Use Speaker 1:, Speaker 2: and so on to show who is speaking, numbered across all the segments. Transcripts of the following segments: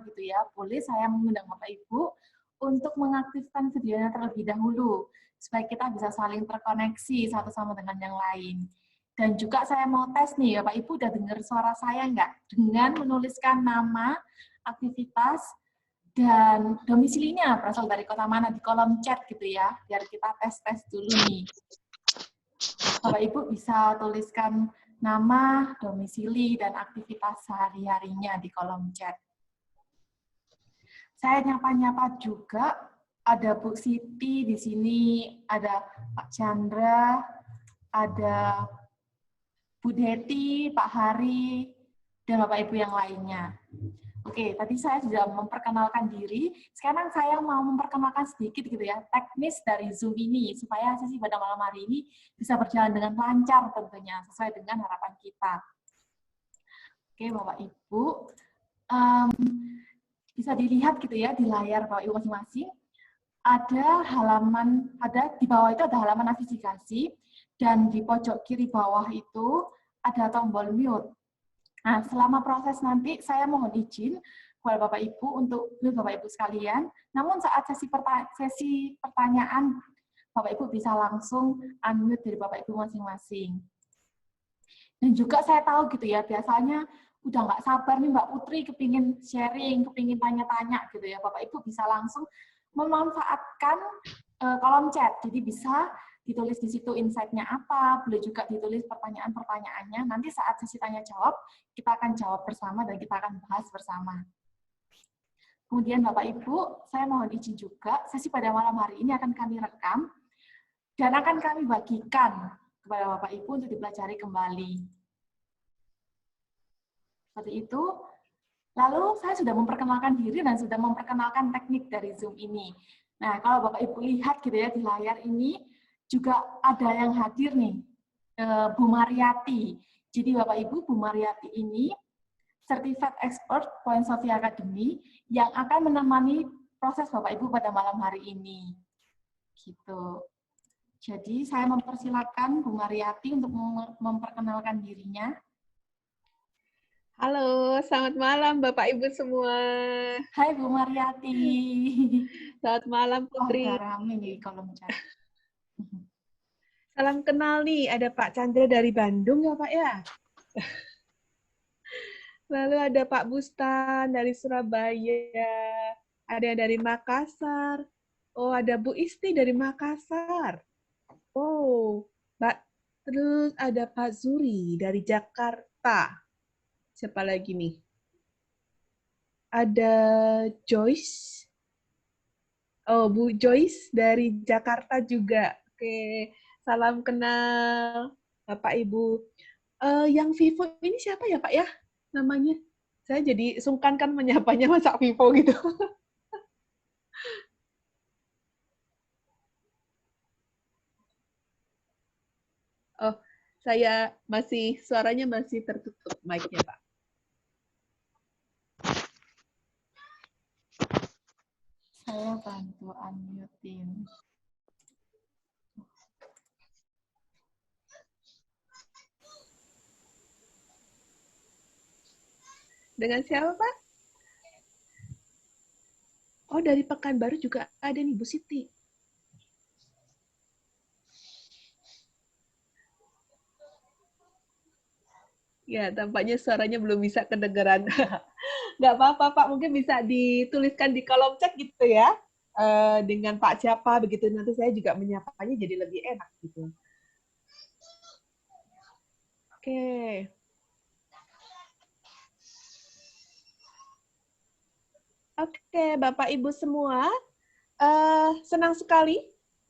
Speaker 1: gitu ya, boleh saya mengundang Bapak Ibu untuk mengaktifkan videonya terlebih dahulu, supaya kita bisa saling terkoneksi satu sama dengan yang lain. Dan juga saya mau tes nih, Bapak Ibu udah dengar suara saya nggak? Dengan menuliskan nama, aktivitas, dan domisilinya berasal dari kota mana di kolom chat gitu ya, biar kita tes-tes dulu nih. Bapak Ibu bisa tuliskan nama, domisili, dan aktivitas sehari-harinya di kolom chat. Saya nyapa-nyapa juga, ada Bu Siti di sini, ada Pak Chandra, ada Bu Deti, Pak Hari, dan Bapak Ibu yang lainnya. Oke, tadi saya sudah memperkenalkan diri. Sekarang saya mau memperkenalkan sedikit gitu ya, teknis dari Zoom ini, supaya sesi pada malam hari ini bisa berjalan dengan lancar tentunya, sesuai dengan harapan kita. Oke, Bapak Ibu, bisa dilihat gitu ya di layar Bapak Ibu masing-masing. Ada halaman, di bawah itu ada halaman navigasi, dan di pojok kiri bawah itu ada tombol mute. Nah, selama proses nanti saya mohon izin kepada Bapak Ibu untuk mute Bapak Ibu sekalian. Namun saat sesi pertanyaan, Bapak Ibu bisa langsung unmute dari Bapak Ibu masing-masing. Dan juga saya tahu gitu ya, biasanya udah nggak sabar nih Mbak Putri kepingin sharing, kepingin tanya-tanya gitu ya. Bapak Ibu bisa langsung memanfaatkan kolom chat. Jadi bisa ditulis di situ insight-nya apa, boleh juga ditulis pertanyaan-pertanyaannya. Nanti saat sesi tanya-jawab, kita akan jawab bersama dan kita akan bahas bersama. Kemudian Bapak Ibu, saya mohon izin juga, sesi pada malam hari ini akan kami rekam dan akan kami bagikan kepada Bapak Ibu untuk dipelajari kembali. Seperti itu. Lalu saya sudah memperkenalkan diri dan sudah memperkenalkan teknik dari Zoom ini. Nah, kalau Bapak Ibu lihat gitu ya di layar ini, juga ada yang hadir nih, Bu Mariati. Jadi Bapak Ibu, Bu Mariati ini Certified Expert Point Sofia Academy yang akan menemani proses Bapak Ibu pada malam hari ini. Gitu. Jadi saya mempersilakan Bu Mariati untuk memperkenalkan dirinya.
Speaker 2: Halo, selamat malam Bapak Ibu semua.
Speaker 1: Hai Bu Mariati.
Speaker 2: Selamat malam Putri.
Speaker 1: Oh, udah rame nih kolom chat.
Speaker 2: Salam kenal nih, ada Pak Chandra dari Bandung ya Pak ya? Lalu ada Pak Bustan dari Surabaya, ada yang dari Makassar. Oh, ada Bu Isti dari Makassar. Oh, Mbak. Terus ada Pak Zuri dari Jakarta. Siapa lagi nih? Ada Joyce. Oh, Bu Joyce dari Jakarta juga. Oke, salam kenal Bapak Ibu. Yang Vivo ini siapa ya Pak ya namanya? Saya jadi sungkan kan menyapanya masa Vivo gitu. Oh, suaranya masih tertutup mic-nya Pak.
Speaker 1: Saya bantu unmute-in.
Speaker 2: Dengan siapa Pak? Oh, dari Pekanbaru juga ada nih Bu Siti. Ya, tampaknya suaranya belum bisa kedengeran. Nggak apa-apa, Pak. Mungkin bisa dituliskan di kolom chat gitu ya. Dengan Pak siapa, begitu nanti saya juga menyapanya jadi lebih enak gitu. Oke. Oke, Bapak Ibu semua. Senang sekali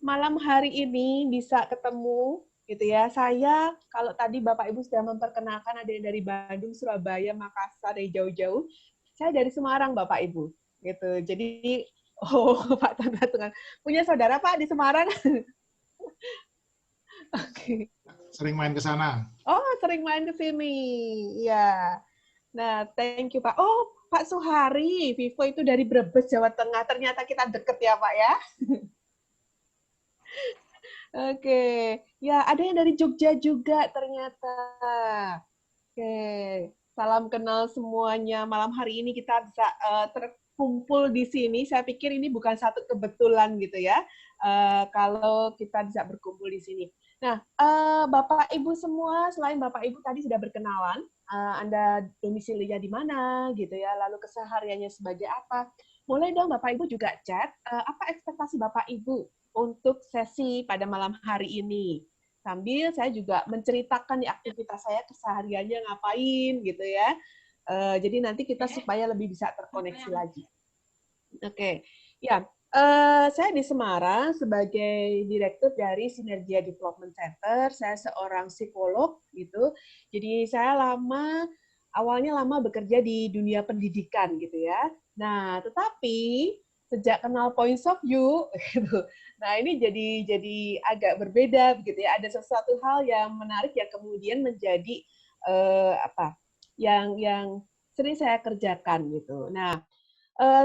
Speaker 2: malam hari ini bisa ketemu gitu ya. Saya kalau tadi Bapak Ibu sudah memperkenalkan ada yang dari Bandung, Surabaya, Makassar, dari jauh-jauh. Saya dari Semarang Bapak Ibu gitu. Jadi Pak Tengah punya saudara Pak di Semarang? Oke.
Speaker 3: Sering main ke sana.
Speaker 2: Oh, sering main ke sini. Ya. Nah, thank you Pak. Oh, Pak Suhari, Vivo itu dari Brebes, Jawa Tengah. Ternyata kita deket ya Pak ya. Oke, ya ada yang dari Jogja juga ternyata. Oke, Salam kenal semuanya. Malam hari ini kita bisa terkumpul di sini. Saya pikir ini bukan satu kebetulan gitu ya, kalau kita bisa berkumpul di sini. Nah, Bapak Ibu semua, selain Bapak Ibu tadi sudah berkenalan, Anda domisilinya di mana gitu ya, lalu kesehariannya sebagai apa. Boleh dong Bapak Ibu juga chat, apa ekspektasi Bapak Ibu untuk sesi pada malam hari ini. Sambil saya juga menceritakan di aktivitas saya kesehariannya ngapain gitu ya. Jadi nanti kita supaya lebih bisa terkoneksi lagi. Oke, ya. Saya di Semarang sebagai direktur dari Sinergia Development Center. Saya seorang psikolog gitu. Jadi saya awalnya lama bekerja di dunia pendidikan gitu ya. Nah, tetapi sejak kenal Points of View gitu. Nah, ini jadi agak berbeda begitu ya. Ada sesuatu hal yang menarik yang kemudian menjadi apa? Yang sering saya kerjakan gitu. Nah,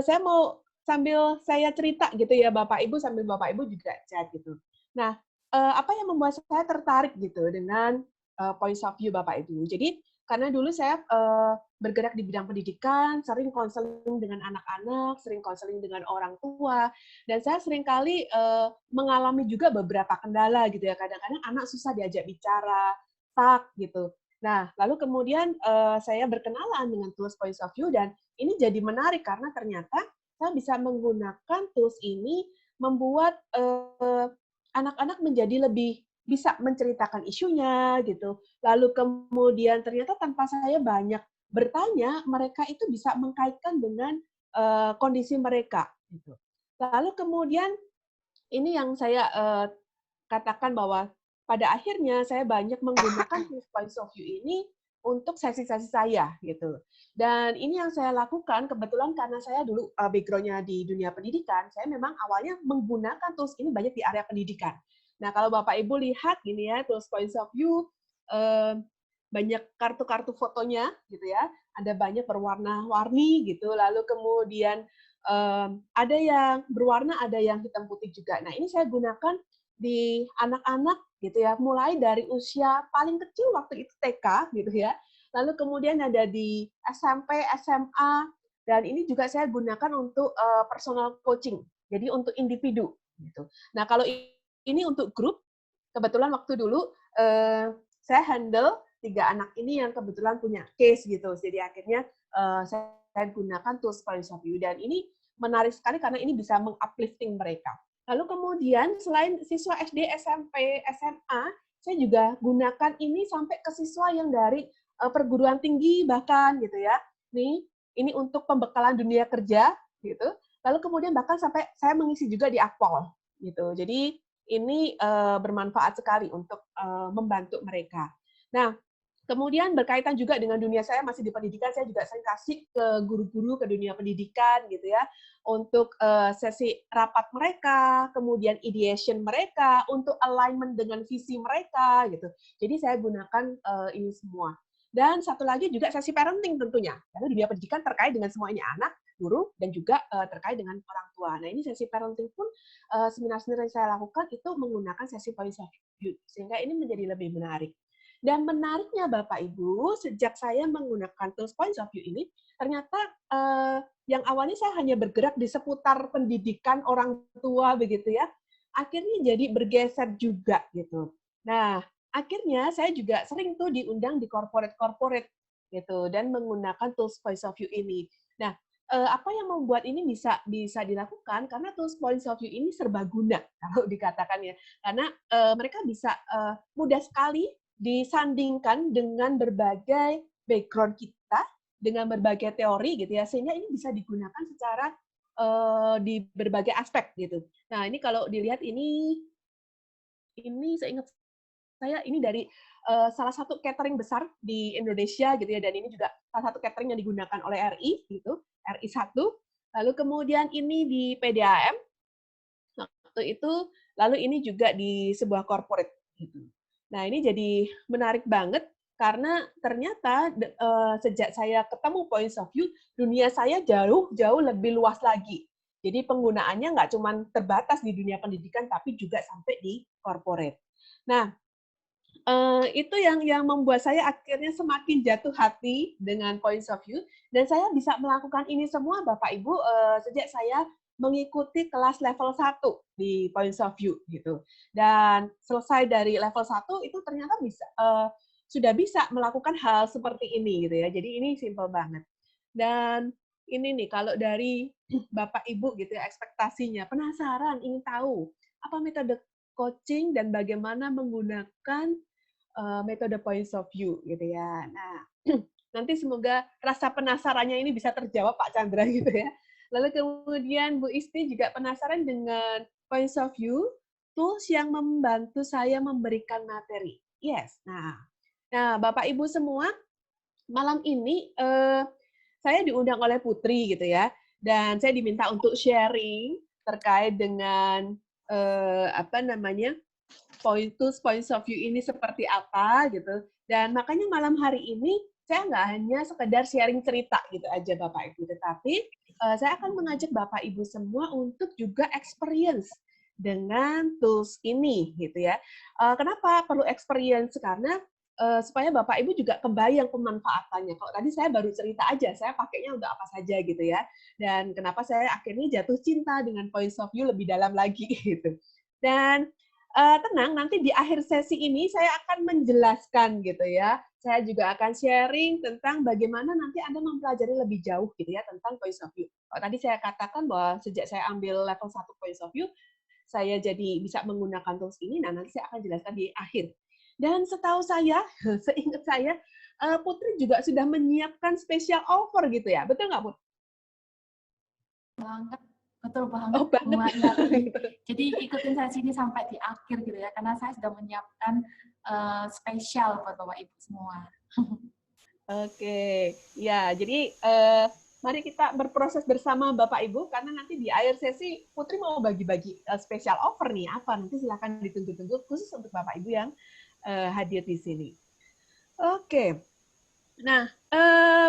Speaker 2: saya mau sambil saya cerita gitu ya Bapak Ibu, sambil Bapak Ibu juga chat gitu. Nah, apa yang membuat saya tertarik gitu dengan Points of View Bapak Ibu. Jadi karena dulu saya bergerak di bidang pendidikan, sering konseling dengan anak-anak, sering konseling dengan orang tua, dan saya seringkali mengalami juga beberapa kendala gitu ya. Kadang-kadang anak susah diajak bicara, stuck gitu. Nah, lalu kemudian saya berkenalan dengan tools Points of View dan ini jadi menarik karena ternyata saya bisa menggunakan tools ini membuat anak-anak menjadi lebih bisa menceritakan isunya gitu. Lalu kemudian ternyata tanpa saya banyak bertanya, mereka itu bisa mengkaitkan dengan kondisi mereka gitu. Lalu kemudian ini yang saya katakan bahwa pada akhirnya saya banyak menggunakan Points of View ini untuk sesi-sesi saya gitu. Dan ini yang saya lakukan kebetulan karena saya dulu background-nya di dunia pendidikan, saya memang awalnya menggunakan tools ini banyak di area pendidikan. Nah, kalau Bapak Ibu lihat gini ya, tools Points of View banyak kartu-kartu fotonya gitu ya, ada banyak berwarna-warni gitu, lalu kemudian ada yang berwarna, ada yang hitam putih juga. Nah, ini saya gunakan di anak-anak gitu ya, mulai dari usia paling kecil waktu itu TK gitu ya, lalu kemudian ada di SMP, SMA, dan ini juga saya gunakan untuk personal coaching, jadi untuk individu gitu. Nah, kalau ini untuk grup, kebetulan waktu dulu saya handle 3 anak ini yang kebetulan punya case gitu, jadi akhirnya saya gunakan tools Points of View, dan ini menarik sekali karena ini bisa menguplifting mereka. Lalu kemudian selain siswa SD, SMP, SMA, saya juga gunakan ini sampai ke siswa yang dari perguruan tinggi bahkan gitu ya. Ini untuk pembekalan dunia kerja gitu. Lalu kemudian bahkan sampai saya mengisi juga di Akpol gitu. Jadi ini bermanfaat sekali untuk membantu mereka. Nah, kemudian berkaitan juga dengan dunia saya masih di pendidikan, saya juga sering kasih ke guru-guru ke dunia pendidikan gitu ya, untuk sesi rapat mereka, kemudian ideation mereka, untuk alignment dengan visi mereka gitu. Jadi saya gunakan ini semua. Dan satu lagi juga sesi parenting tentunya, karena dunia pendidikan terkait dengan semua ini anak, guru, dan juga terkait dengan orang tua. Nah, ini sesi parenting pun seminar-seminar yang saya lakukan itu menggunakan sesi Points of View, sehingga ini menjadi lebih menarik. Dan menariknya Bapak Ibu, sejak saya menggunakan tools Points of View ini, ternyata yang awalnya saya hanya bergerak di seputar pendidikan orang tua begitu ya, akhirnya jadi bergeser juga gitu. Nah, akhirnya saya juga sering tuh diundang di corporate gitu dan menggunakan tools Points of View ini. Nah, apa yang membuat ini bisa dilakukan karena tools Points of View ini serbaguna kalau dikatakan ya, karena mereka bisa mudah sekali disandingkan dengan berbagai background kita, dengan berbagai teori gitu ya, sehingga ini bisa digunakan secara di berbagai aspek gitu. Nah, ini kalau dilihat ini seingat saya ini dari salah satu catering besar di Indonesia gitu ya, dan ini juga salah satu catering yang digunakan oleh RI gitu, RI 1. Lalu kemudian ini di PDAM waktu itu, lalu ini juga di sebuah corporate gitu. Nah, ini jadi menarik banget karena ternyata sejak saya ketemu Points of View, dunia saya jauh lebih luas lagi. Jadi penggunaannya nggak cuma terbatas di dunia pendidikan, tapi juga sampai di corporate. Nah, Itu yang membuat saya akhirnya semakin jatuh hati dengan points of view, dan saya bisa melakukan ini semua Bapak Ibu sejak saya mengikuti kelas level 1 di points of view gitu. Dan selesai dari level 1 itu ternyata sudah bisa melakukan hal seperti ini gitu ya. Jadi ini simple banget. Dan ini nih kalau dari Bapak Ibu gitu ya ekspektasinya, penasaran, ingin tahu apa metode coaching dan bagaimana menggunakan metode points of view gitu ya. Nah, nanti semoga rasa penasarannya ini bisa terjawab Pak Chandra gitu ya. Lalu kemudian Bu Isti juga penasaran dengan points of view, tools yang membantu saya memberikan materi. Yes. Nah Bapak Ibu semua, malam ini saya diundang oleh Putri gitu ya, dan saya diminta untuk sharing terkait dengan apa namanya points of view ini seperti apa gitu. Dan makanya malam hari ini saya nggak hanya sekedar sharing cerita gitu aja Bapak Ibu, tetapi saya akan mengajak Bapak Ibu semua untuk juga experience dengan tools ini gitu ya. Kenapa perlu experience? Karena supaya Bapak Ibu juga kebayang pemanfaatannya. Kalau tadi saya baru cerita aja, saya pakainya untuk apa saja gitu ya. Dan kenapa saya akhirnya jatuh cinta dengan points of view lebih dalam lagi gitu. Dan tenang, nanti di akhir sesi ini saya akan menjelaskan gitu ya. Saya juga akan sharing tentang bagaimana nanti Anda mempelajari lebih jauh gitu ya tentang points of view. Kalau tadi saya katakan bahwa sejak saya ambil level 1 points of view, saya jadi bisa menggunakan tools ini, nah nanti saya akan jelaskan di akhir. Dan setahu saya, seingat saya, Putri juga sudah menyiapkan special offer gitu ya, betul nggak Putri?
Speaker 1: Banget, betul banget
Speaker 2: Oh banget.
Speaker 1: Jadi ikutin sesi ini sampai di akhir gitu ya, karena saya sudah menyiapkan spesial buat Bapak Ibu semua.
Speaker 2: Oke, ya jadi mari kita berproses bersama Bapak Ibu, karena nanti di akhir sesi Putri mau bagi-bagi special offer nih, apa nanti silakan ditunggu-tunggu khusus untuk Bapak Ibu yang hadir di sini. Oke, nah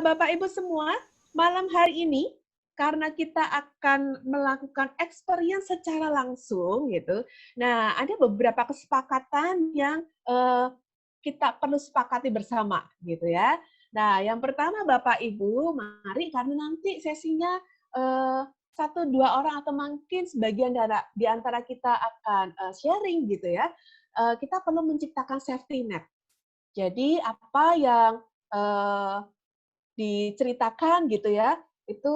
Speaker 2: Bapak Ibu semua, malam hari ini karena kita akan melakukan experience secara langsung gitu. Nah, ada beberapa kesepakatan yang kita perlu sepakati bersama gitu ya. Nah, yang pertama Bapak Ibu, mari karena nanti sesinya 1-2 orang atau mungkin sebagian di antara kita akan sharing gitu ya. Kita perlu menciptakan safety net. Jadi apa yang diceritakan gitu ya, itu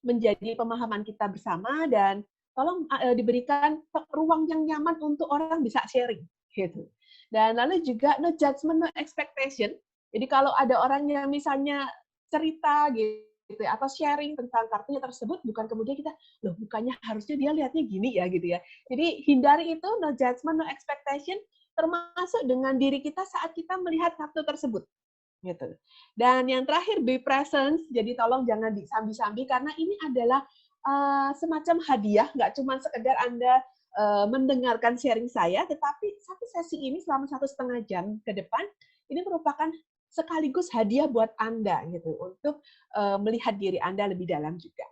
Speaker 2: menjadi pemahaman kita bersama, dan tolong diberikan ruang yang nyaman untuk orang bisa sharing gitu. Dan lalu juga no judgment, no expectation. Jadi kalau ada orang yang misalnya cerita gitu ya, atau sharing tentang kartunya tersebut, bukan kemudian kita, loh bukannya harusnya dia lihatnya gini ya gitu ya. Jadi hindari itu, no judgment, no expectation, termasuk dengan diri kita saat kita melihat kartu tersebut. Gitu. Dan yang terakhir, be present. Jadi tolong jangan disambi-sambi, karena ini adalah semacam hadiah, nggak cuma sekedar Anda mendengarkan sharing saya, tetapi satu sesi ini selama 1,5 jam ke depan, ini merupakan sekaligus hadiah buat Anda gitu, untuk melihat diri Anda lebih dalam juga.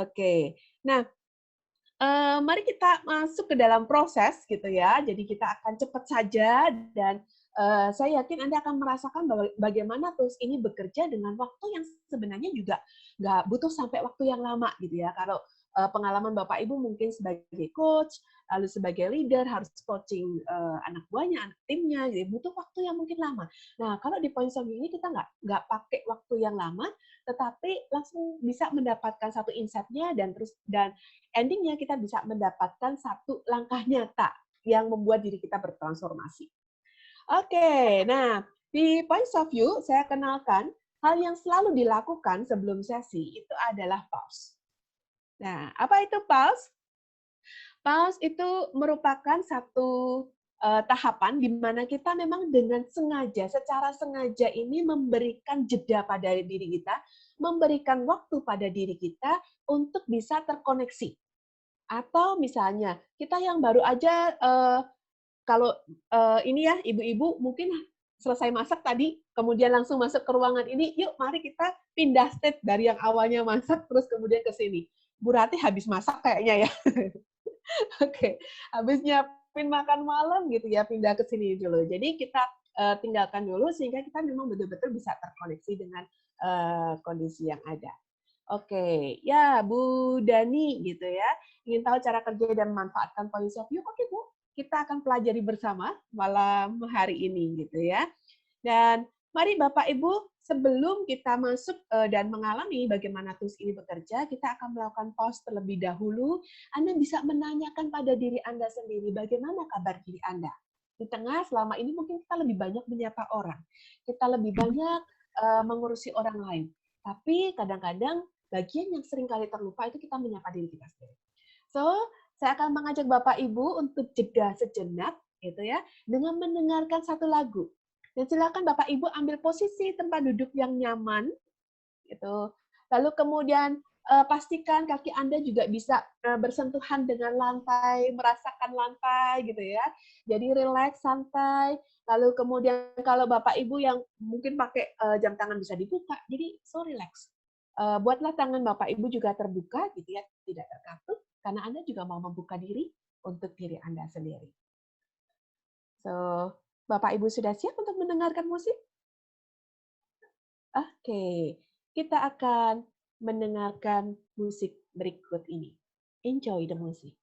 Speaker 2: Oke, nah mari kita masuk ke dalam proses gitu ya. Jadi kita akan cepat saja, dan saya yakin Anda akan merasakan bagaimana tools ini bekerja dengan waktu yang sebenarnya juga nggak butuh sampai waktu yang lama gitu ya. Kalau pengalaman Bapak Ibu mungkin sebagai coach, lalu sebagai leader harus coaching anak buahnya, anak timnya, jadi butuh waktu yang mungkin lama. Nah, kalau di Points of View ini kita nggak pakai waktu yang lama, tetapi langsung bisa mendapatkan satu insight-nya, dan endingnya kita bisa mendapatkan satu langkah nyata yang membuat diri kita bertransformasi. Oke, nah di Points of View saya kenalkan hal yang selalu dilakukan sebelum sesi itu adalah pause. Nah, apa itu pause? Pause itu merupakan satu tahapan di mana kita memang dengan sengaja, secara sengaja ini memberikan jeda pada diri kita, memberikan waktu pada diri kita untuk bisa terkoneksi. Atau misalnya kita yang baru aja kalau ini ya ibu-ibu mungkin selesai masak tadi, kemudian langsung masuk ke ruangan ini, yuk mari kita pindah state dari yang awalnya masak terus kemudian ke sini. Bu Rati habis masak kayaknya ya. Oke, habis siapin makan malam gitu ya, pindah ke sini dulu. Jadi kita tinggalkan dulu sehingga kita memang betul-betul bisa terkoneksi dengan kondisi yang ada. Oke, ya Bu Dani gitu ya, ingin tahu cara kerja dan memanfaatkan point of view. Oke Bu, kita akan pelajari bersama malam hari ini gitu ya. Dan mari Bapak Ibu, sebelum kita masuk dan mengalami bagaimana tools ini bekerja, kita akan melakukan pause terlebih dahulu. Anda bisa menanyakan pada diri Anda sendiri, bagaimana kabar diri Anda? Di tengah selama ini mungkin kita lebih banyak menyapa orang, kita lebih banyak mengurusi orang lain. Tapi kadang-kadang bagian yang sering kali terlupa itu kita menyapa diri kita sendiri. So, saya akan mengajak Bapak Ibu untuk jeda sejenak, gitu ya, dengan mendengarkan satu lagu. Dan silakan Bapak Ibu ambil posisi tempat duduk yang nyaman, gitu. Lalu kemudian pastikan kaki Anda juga bisa bersentuhan dengan lantai, merasakan lantai, gitu ya. Jadi rileks, santai. Lalu kemudian kalau Bapak Ibu yang mungkin pakai jam tangan bisa dibuka, jadi so relax. Buatlah tangan Bapak Ibu juga terbuka, gitu ya, tidak terkatup, karena Anda juga mau membuka diri untuk diri Anda sendiri. So, Bapak Ibu sudah siap untuk mendengarkan musik? Oke, kita akan mendengarkan musik berikut ini. Enjoy the music.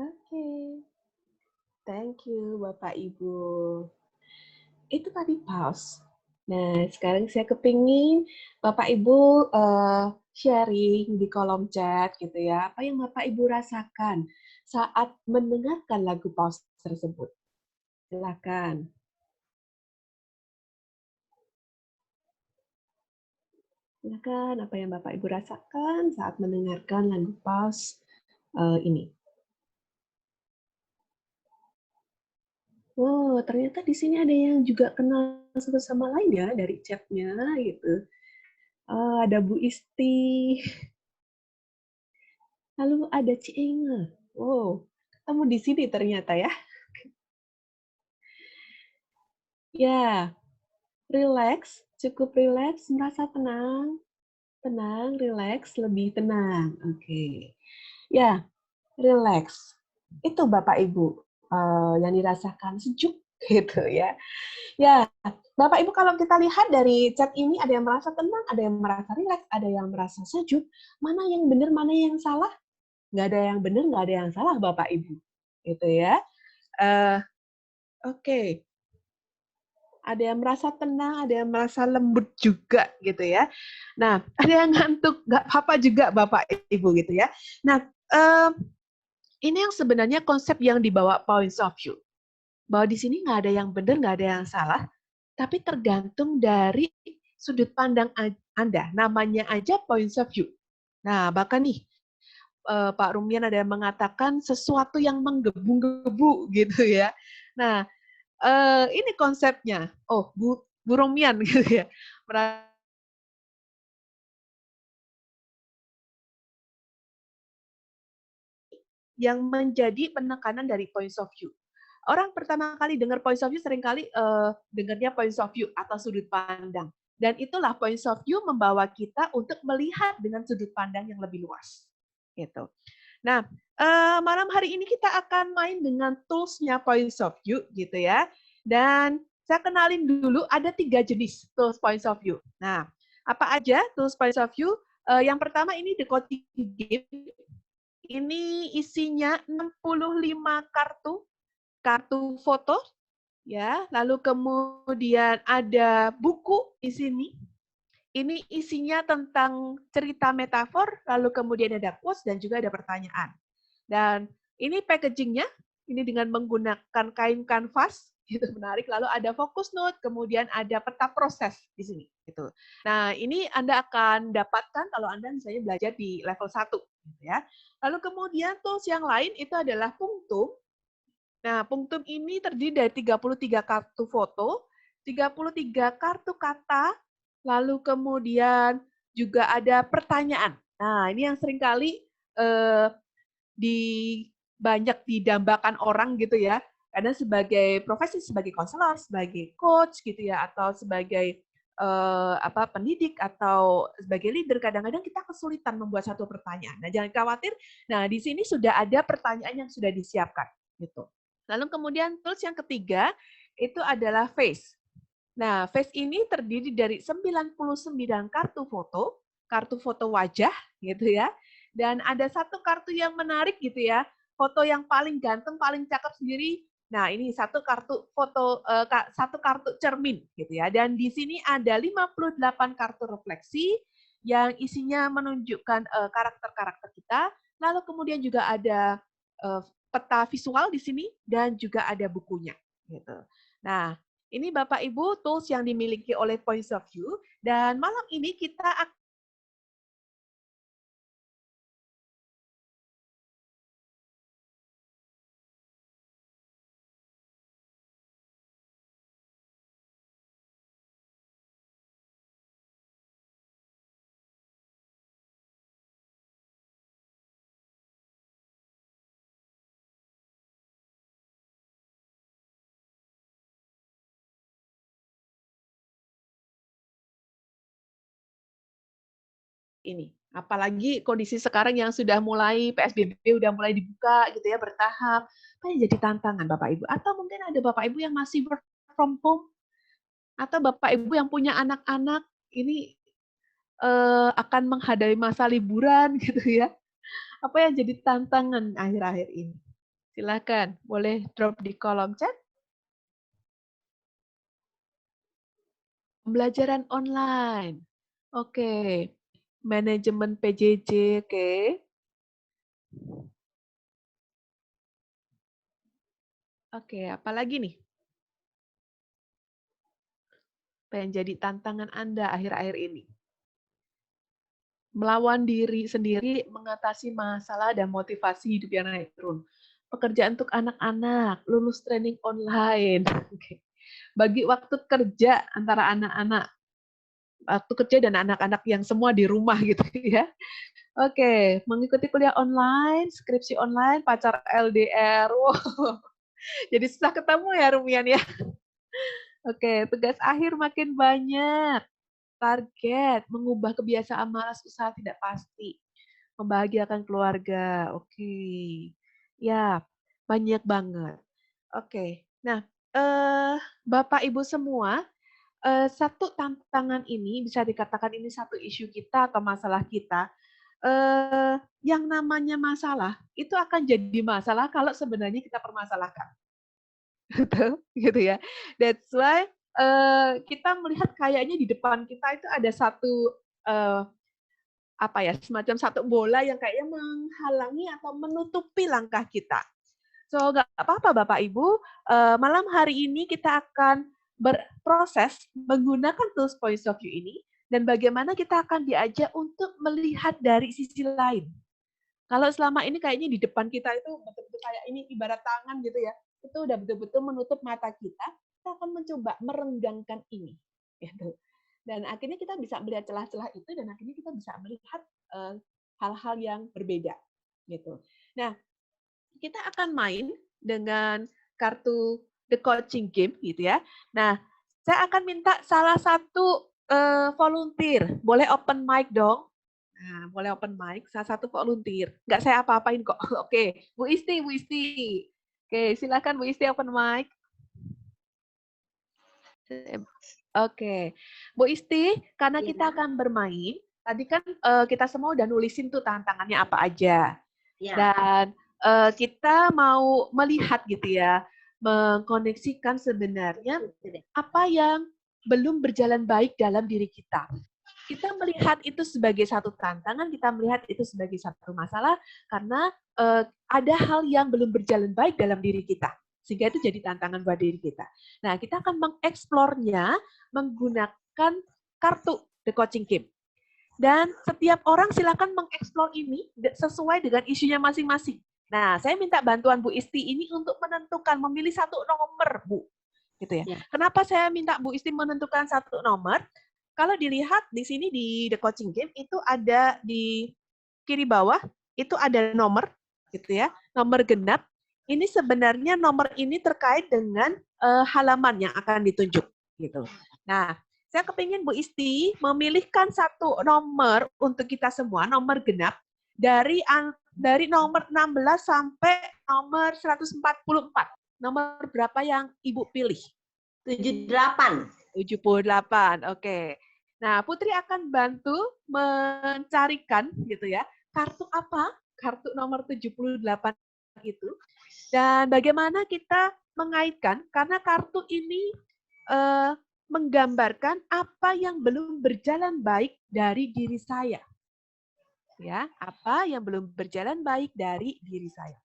Speaker 2: Oke, thank you Bapak Ibu. Itu tadi pause. Nah, sekarang saya kepingin Bapak Ibu sharing di kolom chat gitu ya, apa yang Bapak Ibu rasakan saat mendengarkan lagu pause tersebut. Silakan. Silakan apa yang Bapak Ibu rasakan saat mendengarkan lagu pause ini. Oh, ternyata di sini ada yang juga kenal satu sama lain ya dari chatnya gitu. Oh, ada Bu Isti. Lalu ada Ci Inge. Wow, ketemu di sini ternyata ya. Ya, relax, cukup relax, merasa tenang, tenang, relax, lebih tenang. Oke. Ya, relax. Itu Bapak Ibu yang dirasakan sejuk gitu ya. Ya, Bapak Ibu kalau kita lihat dari chat ini ada yang merasa tenang, ada yang merasa relax, ada yang merasa sejuk. Mana yang benar, mana yang salah? Nggak ada yang benar, nggak ada yang salah Bapak Ibu. Gitu ya. Oke. Ada yang merasa tenang, ada yang merasa lembut juga gitu ya. Nah, ada yang ngantuk, nggak apa-apa juga Bapak Ibu gitu ya. Nah, ini yang sebenarnya konsep yang dibawa points of view. Bahwa di sini nggak ada yang benar, nggak ada yang salah, tapi tergantung dari sudut pandang Anda. Namanya aja points of view. Nah, bahkan nih, Pak Rumian ada yang mengatakan sesuatu yang menggebu-gebu gitu ya. Nah, ini konsepnya. Oh, Bu Romian gitu ya. Yang menjadi penekanan dari points of view. Orang pertama kali dengar points of view seringkali dengarnya points of view atau sudut pandang. Dan itulah points of view membawa kita untuk melihat dengan sudut pandang yang lebih luas. Gitu. Nah, malam hari ini kita akan main dengan tools-nya points of view gitu ya. Dan saya kenalin dulu ada 3 jenis tools points of view. Nah, apa aja tools points of view? Yang pertama ini decoding game. Ini isinya 65 kartu foto ya, lalu kemudian ada buku di sini. Ini isinya tentang cerita metafor, lalu kemudian ada quotes dan juga ada pertanyaan. Dan ini packagingnya, ini dengan menggunakan kain kanvas, itu menarik. Lalu ada focus note, kemudian ada peta proses di sini. Gitu. Nah, ini Anda akan dapatkan kalau Anda misalnya belajar di level 1. Gitu ya. Lalu kemudian tools yang lain itu adalah Punctum. Nah, Punctum ini terdiri dari 33 kartu foto, 33 kartu kata, lalu kemudian juga ada pertanyaan. Nah, ini yang seringkali di banyak didambakan orang gitu ya. Karena sebagai profesi sebagai konselor, sebagai coach gitu ya, atau sebagai pendidik atau sebagai leader, kadang-kadang kita kesulitan membuat satu pertanyaan. Nah, jangan khawatir. Nah, di sini sudah ada pertanyaan yang sudah disiapkan gitu. Lalu kemudian tools yang ketiga itu adalah face. Nah, face ini terdiri dari 99 kartu foto wajah gitu ya. Dan ada satu kartu yang menarik gitu ya, foto yang paling ganteng, paling cakep sendiri. Nah, ini satu kartu foto, satu kartu cermin gitu ya. Dan di sini ada 58 kartu refleksi yang isinya menunjukkan karakter-karakter kita. Lalu kemudian juga ada peta visual di sini dan juga ada bukunya gitu. Nah, ini Bapak Ibu tools yang dimiliki oleh Points of View dan malam ini kita akan ini. Apalagi kondisi sekarang yang sudah mulai PSBB udah mulai dibuka gitu ya bertahap. Apa yang jadi tantangan Bapak Ibu? Atau mungkin ada Bapak Ibu yang masih work from home atau Bapak Ibu yang punya anak-anak ini akan menghadapi masa liburan gitu ya. Apa yang jadi tantangan akhir-akhir ini? Silakan, boleh drop di kolom chat. Pembelajaran online. Oke. Manajemen PJJ, oke. Oke, apalagi nih? Apa yang jadi tantangan Anda akhir-akhir ini? Melawan diri sendiri, mengatasi masalah dan motivasi hidup yang naik turun. Pekerjaan untuk anak-anak, lulus training online. Oke. Bagi waktu kerja antara anak-anak, waktu kerja dan anak-anak yang semua di rumah gitu ya. Oke, mengikuti kuliah online, skripsi online, pacar LDR. Wow. Jadi susah ketemu ya, Rumian ya. Oke, tugas akhir makin banyak. Target, mengubah kebiasaan malas usaha tidak pasti. Membahagiakan keluarga. Oke. Ya, banyak banget. Oke. Nah, Bapak Ibu semua, satu tantangan ini bisa dikatakan ini satu isu kita atau masalah kita. Yang namanya masalah itu akan jadi masalah kalau sebenarnya kita permasalahkan. Gitu ya. That's why kita melihat kayaknya di depan kita itu ada satu apa ya, semacam satu bola yang kayaknya menghalangi atau menutupi langkah kita. So, nggak apa-apa Bapak Ibu, malam hari ini kita akan berproses menggunakan tools points of view ini, dan bagaimana kita akan diajak untuk melihat dari sisi lain. Kalau selama ini kayaknya di depan kita itu betul-betul kayak ini ibarat tangan gitu ya, itu udah betul-betul menutup mata kita akan mencoba merenggangkan ini. Gitu. Dan akhirnya kita bisa melihat celah-celah itu, dan akhirnya kita bisa melihat hal-hal yang berbeda. Gitu. Nah, kita akan main dengan kartu The Coaching Game, gitu ya. Nah, saya akan minta salah satu volunteer, boleh open mic dong. Nah, boleh open mic, salah satu volunteer. Nggak saya apa-apain kok. Oke, Bu Isti, Bu Isti. Oke, silakan Bu Isti open mic. Oke, Bu Isti, karena kita akan bermain, tadi kan kita semua udah nulisin tuh tantangannya apa aja. Dan kita mau melihat gitu ya, mengkoneksikan sebenarnya apa yang belum berjalan baik dalam diri kita. Kita melihat itu sebagai satu tantangan, kita melihat itu sebagai satu masalah, karena ada hal yang belum berjalan baik dalam diri kita. Sehingga itu jadi tantangan buat diri kita. Nah, kita akan mengeksplornya menggunakan kartu The Coaching Game. Dan setiap orang silakan mengeksplor ini sesuai dengan isunya masing-masing. Nah, saya minta bantuan Bu Isti ini untuk menentukan, memilih satu nomor, Bu. Gitu ya. Kenapa saya minta Bu Isti menentukan satu nomor? Kalau dilihat di sini di The Coaching Game itu ada di kiri bawah itu ada nomor, gitu ya, nomor genap. Ini sebenarnya nomor ini terkait dengan halaman yang akan ditunjuk, gitu. Nah, saya kepingin Bu Isti memilihkan satu nomor untuk kita semua, nomor genap dari nomor 16 sampai nomor 144. Nomor berapa yang Ibu pilih?
Speaker 3: 78.
Speaker 2: 78, oke. Nah, Putri akan bantu mencarikan gitu ya, kartu apa? Kartu nomor 78 itu. Dan bagaimana kita mengaitkan, karena kartu ini menggambarkan apa yang belum berjalan baik dari diri saya. Ya, apa yang belum berjalan baik dari diri saya.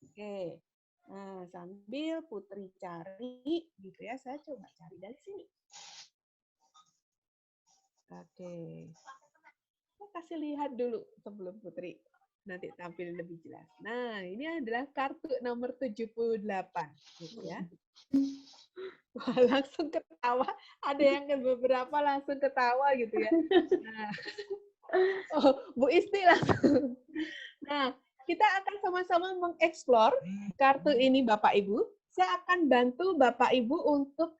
Speaker 2: Oke. Nah, sambil Putri cari gitu ya, saya coba cari dari sini. Oke. Saya kasih lihat dulu sebelum Putri nanti tampil lebih jelas. Nah, ini adalah kartu nomor 78 gitu ya. Wah, langsung ketawa. Ada yang beberapa langsung ketawa gitu ya. Nah, oh, Bu Isti langsung. Nah, kita akan sama-sama mengeksplor kartu ini Bapak Ibu. Saya akan bantu Bapak Ibu untuk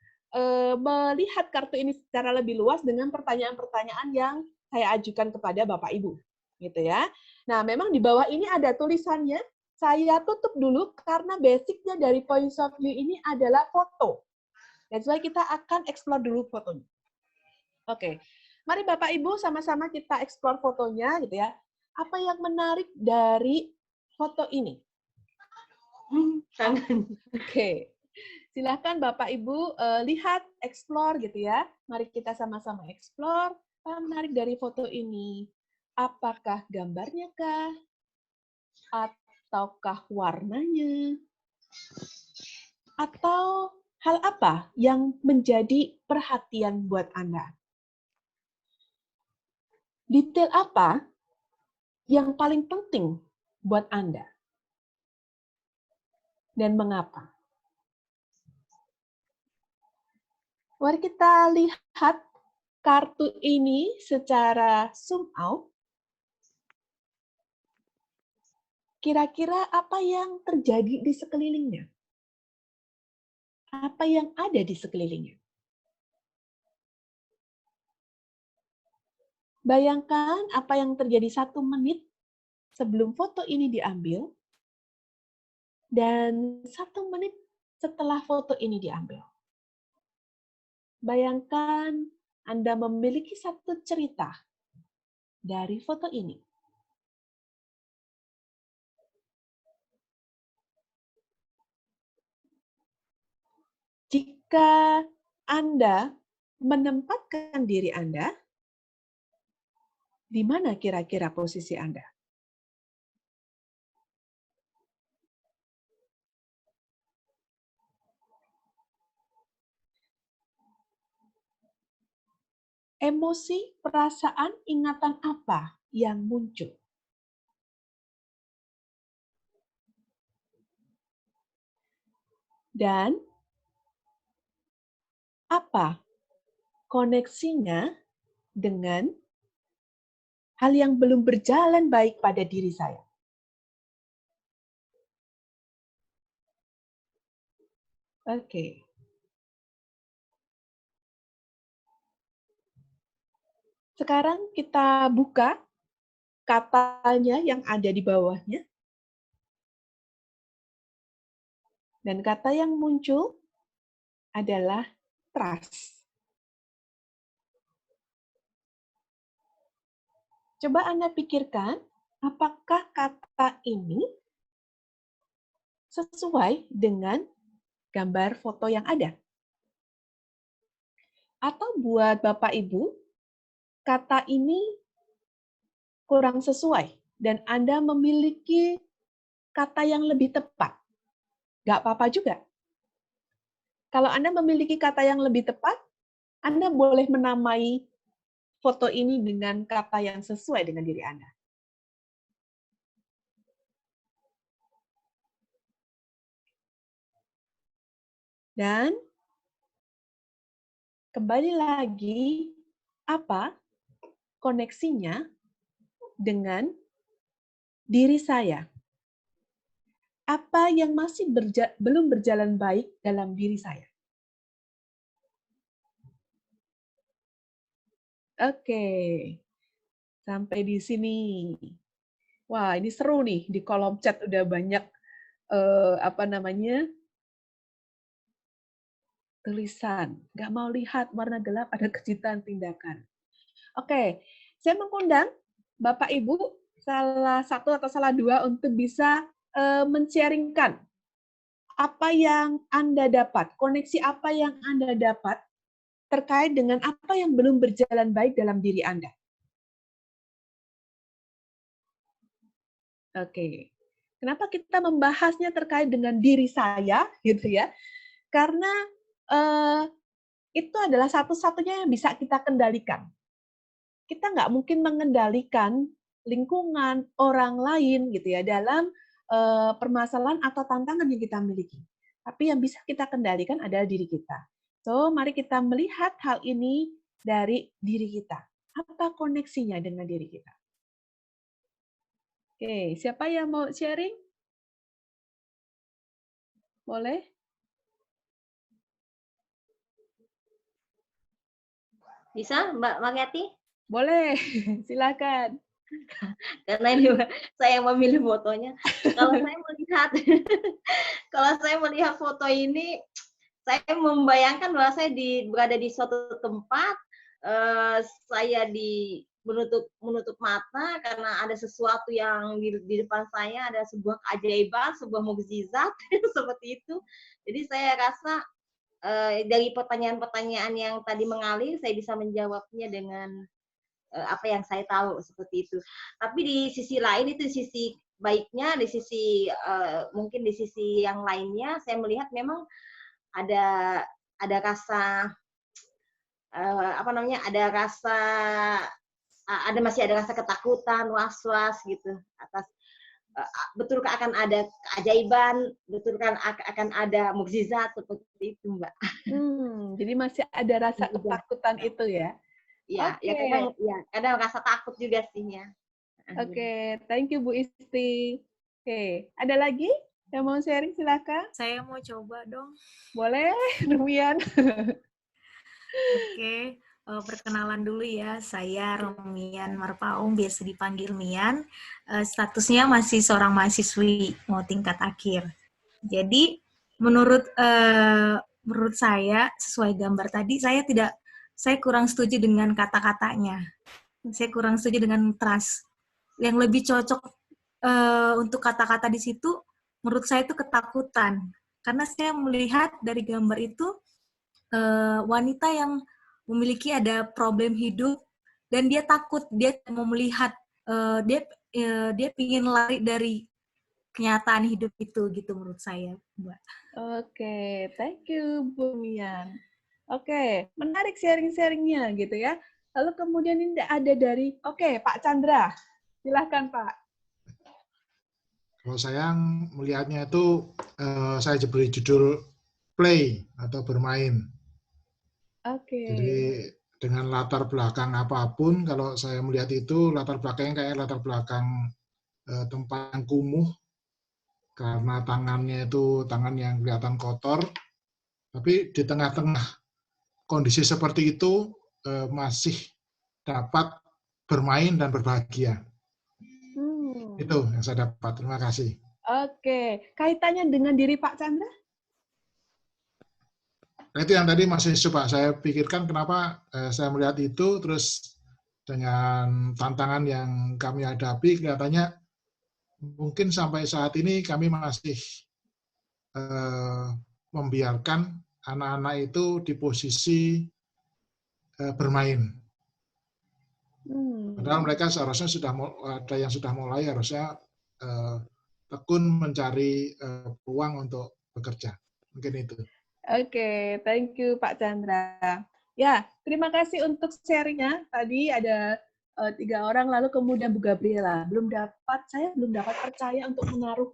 Speaker 2: melihat kartu ini secara lebih luas dengan pertanyaan-pertanyaan yang saya ajukan kepada Bapak Ibu. Gitu ya. Nah, memang di bawah ini ada tulisannya. Saya tutup dulu karena basicnya dari points of view ini adalah foto. That's why kita akan explore dulu fotonya. Oke. Mari Bapak Ibu sama-sama kita explore fotonya gitu ya. Apa yang menarik dari foto ini? Oke. Silahkan Bapak Ibu lihat, explore gitu ya. Mari kita sama-sama explore. Apa menarik dari foto ini? Apakah gambarnya kah? Ataukah warnanya? Atau hal apa yang menjadi perhatian buat Anda? Detail apa yang paling penting buat Anda? Dan mengapa? Mari kita lihat kartu ini secara zoom out. kira-kira apa yang terjadi di sekelilingnya? Apa yang ada di sekelilingnya? Bayangkan apa yang terjadi 1 menit sebelum foto ini diambil, dan 1 menit setelah foto ini diambil. Bayangkan Anda memiliki satu cerita dari foto ini. Jika Anda menempatkan diri Anda, di mana kira-kira posisi Anda? Emosi, perasaan, ingatan apa yang muncul? Dan apa koneksinya dengan hal yang belum berjalan baik pada diri saya? Oke. Sekarang kita buka katanya yang ada di bawahnya. Dan kata yang muncul adalah trust. Coba Anda pikirkan, apakah kata ini sesuai dengan gambar foto yang ada? Atau buat Bapak Ibu, kata ini kurang sesuai dan Anda memiliki kata yang lebih tepat? Nggak apa-apa juga. Kalau Anda memiliki kata yang lebih tepat, Anda boleh menamai foto ini dengan kata yang sesuai dengan diri Anda. Dan kembali lagi, apa koneksinya dengan diri saya? Apa yang masih belum berjalan baik dalam diri saya? Oke, sampai di sini. Wah, ini seru nih, di kolom chat udah banyak tulisan. Nggak mau lihat warna gelap, ada kejutan tindakan. Oke, saya mengundang Bapak Ibu salah satu atau salah dua untuk bisa men-sharingkan apa yang Anda dapat, koneksi apa yang Anda dapat terkait dengan apa yang belum berjalan baik dalam diri Anda. Oke. Kenapa kita membahasnya terkait dengan diri saya, gitu ya? Karena itu adalah satu-satunya yang bisa kita kendalikan. Kita nggak mungkin mengendalikan lingkungan, orang lain, gitu ya, dalam permasalahan atau tantangan yang kita miliki. Tapi yang bisa kita kendalikan adalah diri kita. So, mari kita melihat hal ini dari diri kita. Apa koneksinya dengan diri kita? Oke, siapa yang mau sharing? Boleh?
Speaker 3: Bisa, Mbak Mariati?
Speaker 2: Boleh, silakan.
Speaker 3: Karena ini saya yang memilih fotonya. Kalau saya melihat, kalau saya melihat foto ini, saya membayangkan bahwa saya berada di suatu tempat, saya menutup mata karena ada sesuatu yang di depan saya, ada sebuah keajaiban, sebuah mukjizat seperti itu. Jadi saya rasa dari pertanyaan-pertanyaan yang tadi mengalir, saya bisa menjawabnya dengan apa yang saya tahu seperti itu. Tapi di sisi lain itu sisi baiknya, di sisi mungkin di sisi yang lainnya saya melihat memang ada rasa masih ada rasa ketakutan, was-was gitu atas betulkah akan ada keajaiban, betulkah akan ada mukjizat seperti itu, Mbak.
Speaker 2: Jadi masih ada rasa ketakutan itu ya?
Speaker 3: Iya,
Speaker 2: Oke.
Speaker 3: ya kadang rasa takut juga sih ya.
Speaker 2: Oke, thank you Bu Isti. Oke, ada lagi yang mau sharing? Silakan.
Speaker 4: Saya mau coba dong.
Speaker 2: Boleh, Rumian.
Speaker 4: Oke, perkenalan dulu ya. Saya Romian Marpaung, biasa dipanggil Mian. Statusnya masih seorang mahasiswi, mau tingkat akhir. Jadi, menurut saya, sesuai gambar tadi, saya kurang setuju dengan kata-katanya. Saya kurang setuju dengan trust. Yang lebih cocok untuk kata-kata di situ, menurut saya itu ketakutan. Karena saya melihat dari gambar itu, wanita yang memiliki ada problem hidup dan dia takut, dia mau melihat, dia ingin lari dari kenyataan hidup itu, gitu menurut saya, Mbak.
Speaker 2: Oke, thank you Bu Mian. Oke, menarik sharing-sharingnya gitu ya. Lalu kemudian ini ada dari, Pak Chandra. Silahkan Pak.
Speaker 5: Kalau saya melihatnya itu, saya beri judul play atau bermain.
Speaker 2: Oke.
Speaker 5: Jadi dengan latar belakang apapun, kalau saya melihat itu latar belakangnya kayak latar belakang tempat yang kumuh, karena tangannya itu tangan yang kelihatan kotor, tapi di tengah-tengah kondisi seperti itu masih dapat bermain dan berbahagia. Itu yang saya dapat. Terima kasih.
Speaker 2: Oke, kaitannya dengan diri Pak Chandra?
Speaker 5: Nah, itu yang tadi masih coba saya pikirkan kenapa saya melihat itu, terus dengan tantangan yang kami hadapi, kelihatannya mungkin sampai saat ini kami masih membiarkan anak-anak itu di posisi bermain. Padahal mereka seharusnya ada yang sudah mulai harusnya tekun mencari peluang untuk bekerja. Mungkin itu.
Speaker 2: Oke, thank you Pak Chandra. Ya, terima kasih untuk sharingnya. Tadi ada 3 orang, lalu kemudian Bu Gabriela. Saya belum dapat percaya untuk menaruh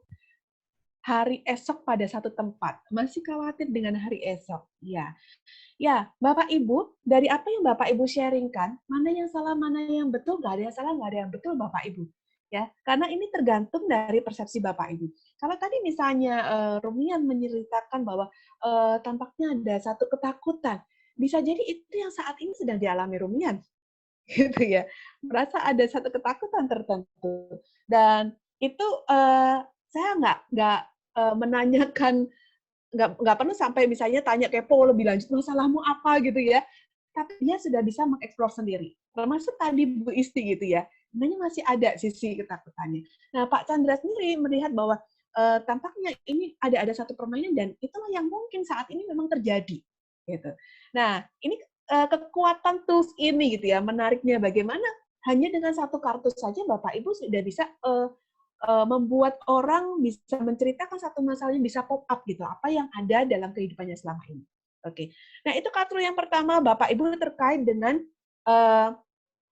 Speaker 2: hari esok pada satu tempat. Masih khawatir dengan hari esok. Ya, Bapak Ibu, dari apa yang Bapak Ibu sharingkan, mana yang salah, mana yang betul, nggak ada yang salah, nggak ada yang betul Bapak Ibu. Ya, karena ini tergantung dari persepsi Bapak Ibu. Kalau tadi misalnya Rumian menceritakan bahwa tampaknya ada satu ketakutan, bisa jadi itu yang saat ini sedang dialami Rumian, gitu ya. Merasa ada satu ketakutan tertentu, dan itu saya nggak menanyakan, nggak perlu sampai misalnya tanya kepo lebih lanjut masalahmu apa gitu ya, tapi dia sudah bisa mengeksplor sendiri. Termasuk tadi Bu Isti gitu ya, sebenarnya masih ada sisi ketakutannya. Nah, Pak Chandra sendiri melihat bahwa tampaknya ini ada satu permainan dan itulah yang mungkin saat ini memang terjadi. Gitu. Nah, ini kekuatan tools ini gitu ya, menariknya bagaimana hanya dengan satu kartu saja Bapak Ibu sudah bisa membuat orang bisa menceritakan satu masalahnya, bisa pop up gitu, apa yang ada dalam kehidupannya selama ini. Oke. Nah, itu kartu yang pertama Bapak Ibu terkait dengan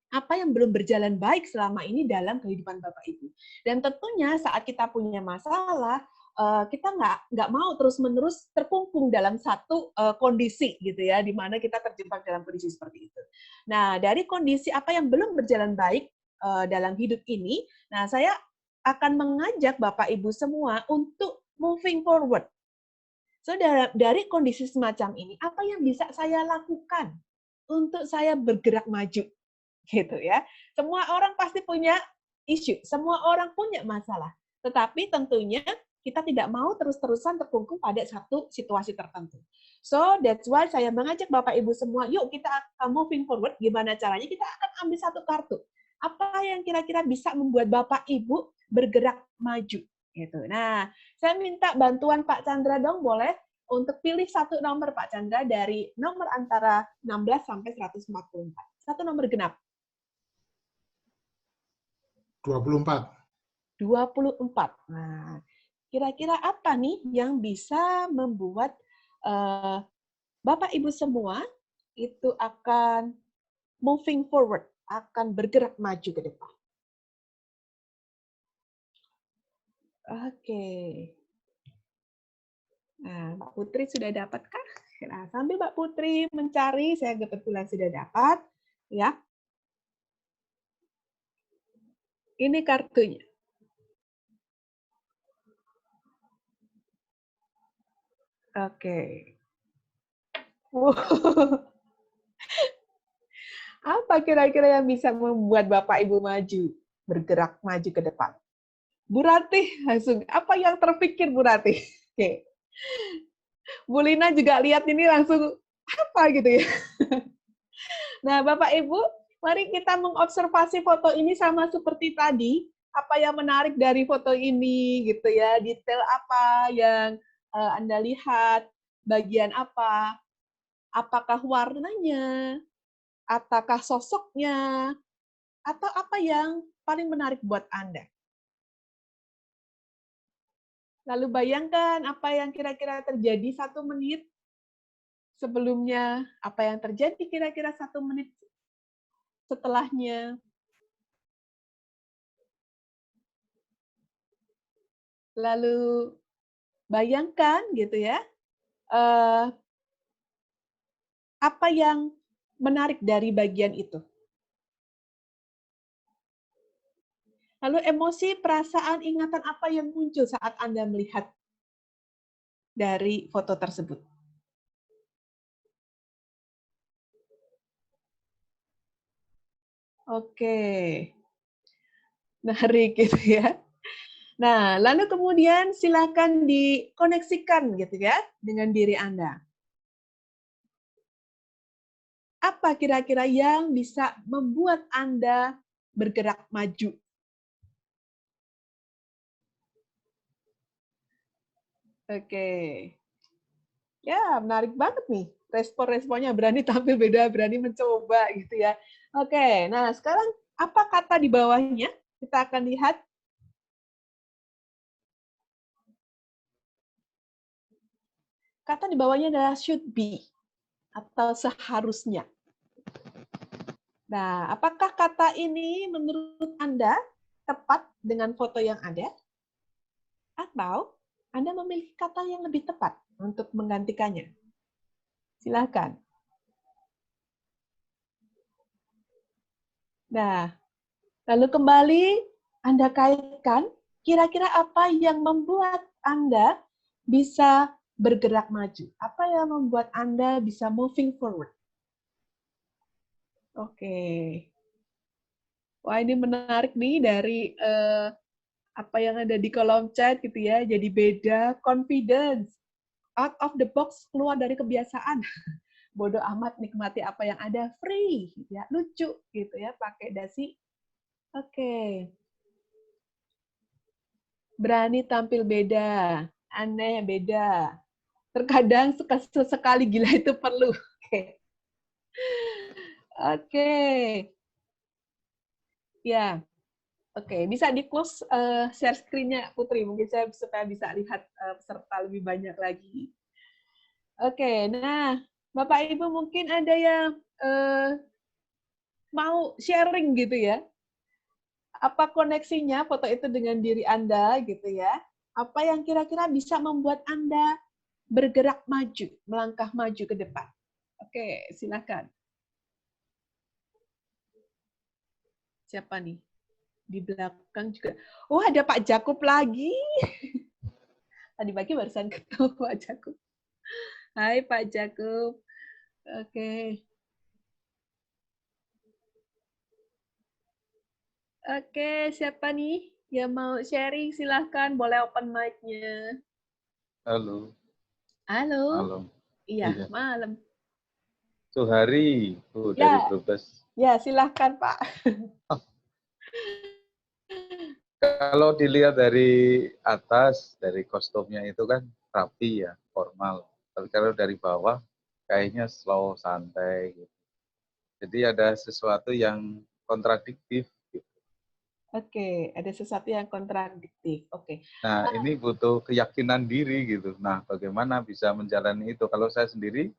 Speaker 2: apa yang belum berjalan baik selama ini dalam kehidupan Bapak Ibu. Dan tentunya saat kita punya masalah, kita nggak mau terus-menerus terkungkung dalam satu kondisi gitu ya, di mana kita terjebak dalam kondisi seperti itu. Nah, dari kondisi apa yang belum berjalan baik dalam hidup ini, nah saya akan mengajak Bapak Ibu semua untuk moving forward. So, dari kondisi semacam ini, apa yang bisa saya lakukan untuk saya bergerak maju? Gitu ya. Semua orang pasti punya isu, semua orang punya masalah. Tetapi tentunya kita tidak mau terus-terusan terkungkung pada satu situasi tertentu. So, that's why saya mengajak Bapak Ibu semua, yuk kita akan moving forward. Gimana caranya? Kita akan ambil satu kartu. Apa yang kira-kira bisa membuat Bapak Ibu bergerak maju? Gitu. Nah, saya minta bantuan Pak Chandra dong, boleh? Untuk pilih satu nomor Pak Chandra dari nomor antara 16 sampai 144. Satu nomor genap.
Speaker 5: 24.
Speaker 2: 24. Nah, kira-kira apa nih yang bisa membuat Bapak Ibu semua itu akan moving forward, akan bergerak maju ke depan? Oke. Nah, Mbak Putri sudah dapatkah? Nah, sambil Mbak Putri mencari, saya kebetulan sudah dapat, ya. Ini kartunya. Oke. Wow. Apa kira-kira yang bisa membuat Bapak Ibu maju, bergerak maju ke depan? Bu Ratih, langsung apa yang terpikir Bu Ratih? Oke. Bu Lina juga lihat ini langsung apa gitu ya. Nah, Bapak Ibu, mari kita mengobservasi foto ini sama seperti tadi. Apa yang menarik dari foto ini gitu ya? Detail apa yang Anda lihat? Bagian apa? Apakah warnanya? Apakah sosoknya? Atau apa yang paling menarik buat Anda? Lalu bayangkan apa yang kira-kira terjadi 1 menit sebelumnya, apa yang terjadi kira-kira 1 menit setelahnya. Lalu bayangkan gitu ya, apa yang menarik dari bagian itu. Lalu emosi, perasaan, ingatan apa yang muncul saat Anda melihat dari foto tersebut. Oke, menarik gitu ya. Nah, lalu kemudian silakan dikoneksikan gitu ya dengan diri Anda. Apa kira-kira yang bisa membuat Anda bergerak maju? Oke. Ya, menarik banget nih. Respon-responnya berani tampil beda, berani mencoba gitu ya. Oke, nah sekarang apa kata di bawahnya? Kita akan lihat. Kata di bawahnya adalah should be atau seharusnya. Nah, apakah kata ini menurut Anda tepat dengan foto yang ada? Atau Anda memiliki kata yang lebih tepat untuk menggantikannya? Silakan. Nah, lalu kembali Anda kaitkan, kira-kira apa yang membuat Anda bisa bergerak maju? Apa yang membuat Anda bisa moving forward? Oke. Wah, ini menarik nih dari apa yang ada di kolom chat gitu ya. Jadi beda, confidence, out of the box, keluar dari kebiasaan. Bodoh amat, nikmati apa yang ada, free, ya lucu gitu ya, pakai dasi. Oke. Berani tampil beda, aneh beda. Terkadang sesekali gila itu perlu. Oke. Oke. Ya. Oke, bisa di-close share screen-nya Putri, mungkin saya supaya bisa lihat peserta lebih banyak lagi. Oke, nah Bapak Ibu mungkin ada yang mau sharing gitu ya. Apa koneksinya foto itu dengan diri Anda gitu ya. Apa yang kira-kira bisa membuat Anda bergerak maju, melangkah maju ke depan. Oke, silakan. Siapa nih? Di belakang juga. Oh, ada Pak Jakub lagi. Tadi pagi barusan ketemu Pak Jakub. Hai Pak Jakub. Oke. Oke, siapa nih yang mau sharing? Silahkan, boleh open mic-nya.
Speaker 6: Halo.
Speaker 2: Halo.
Speaker 6: Malam.
Speaker 2: Iya, malam.
Speaker 6: Suhari, dari
Speaker 2: Ya,
Speaker 6: Brebes.
Speaker 2: ya silahkan Pak.
Speaker 6: Kalau dilihat dari atas, dari kostumnya itu kan rapi ya, formal. Tapi kalau dari bawah, kayaknya slow, santai. Gitu. Jadi ada sesuatu yang kontradiktif. Gitu.
Speaker 2: Oke, ada sesuatu yang kontradiktif. Oke.
Speaker 6: Nah, ini butuh keyakinan diri gitu. Nah, bagaimana bisa menjalani itu? Kalau saya sendiri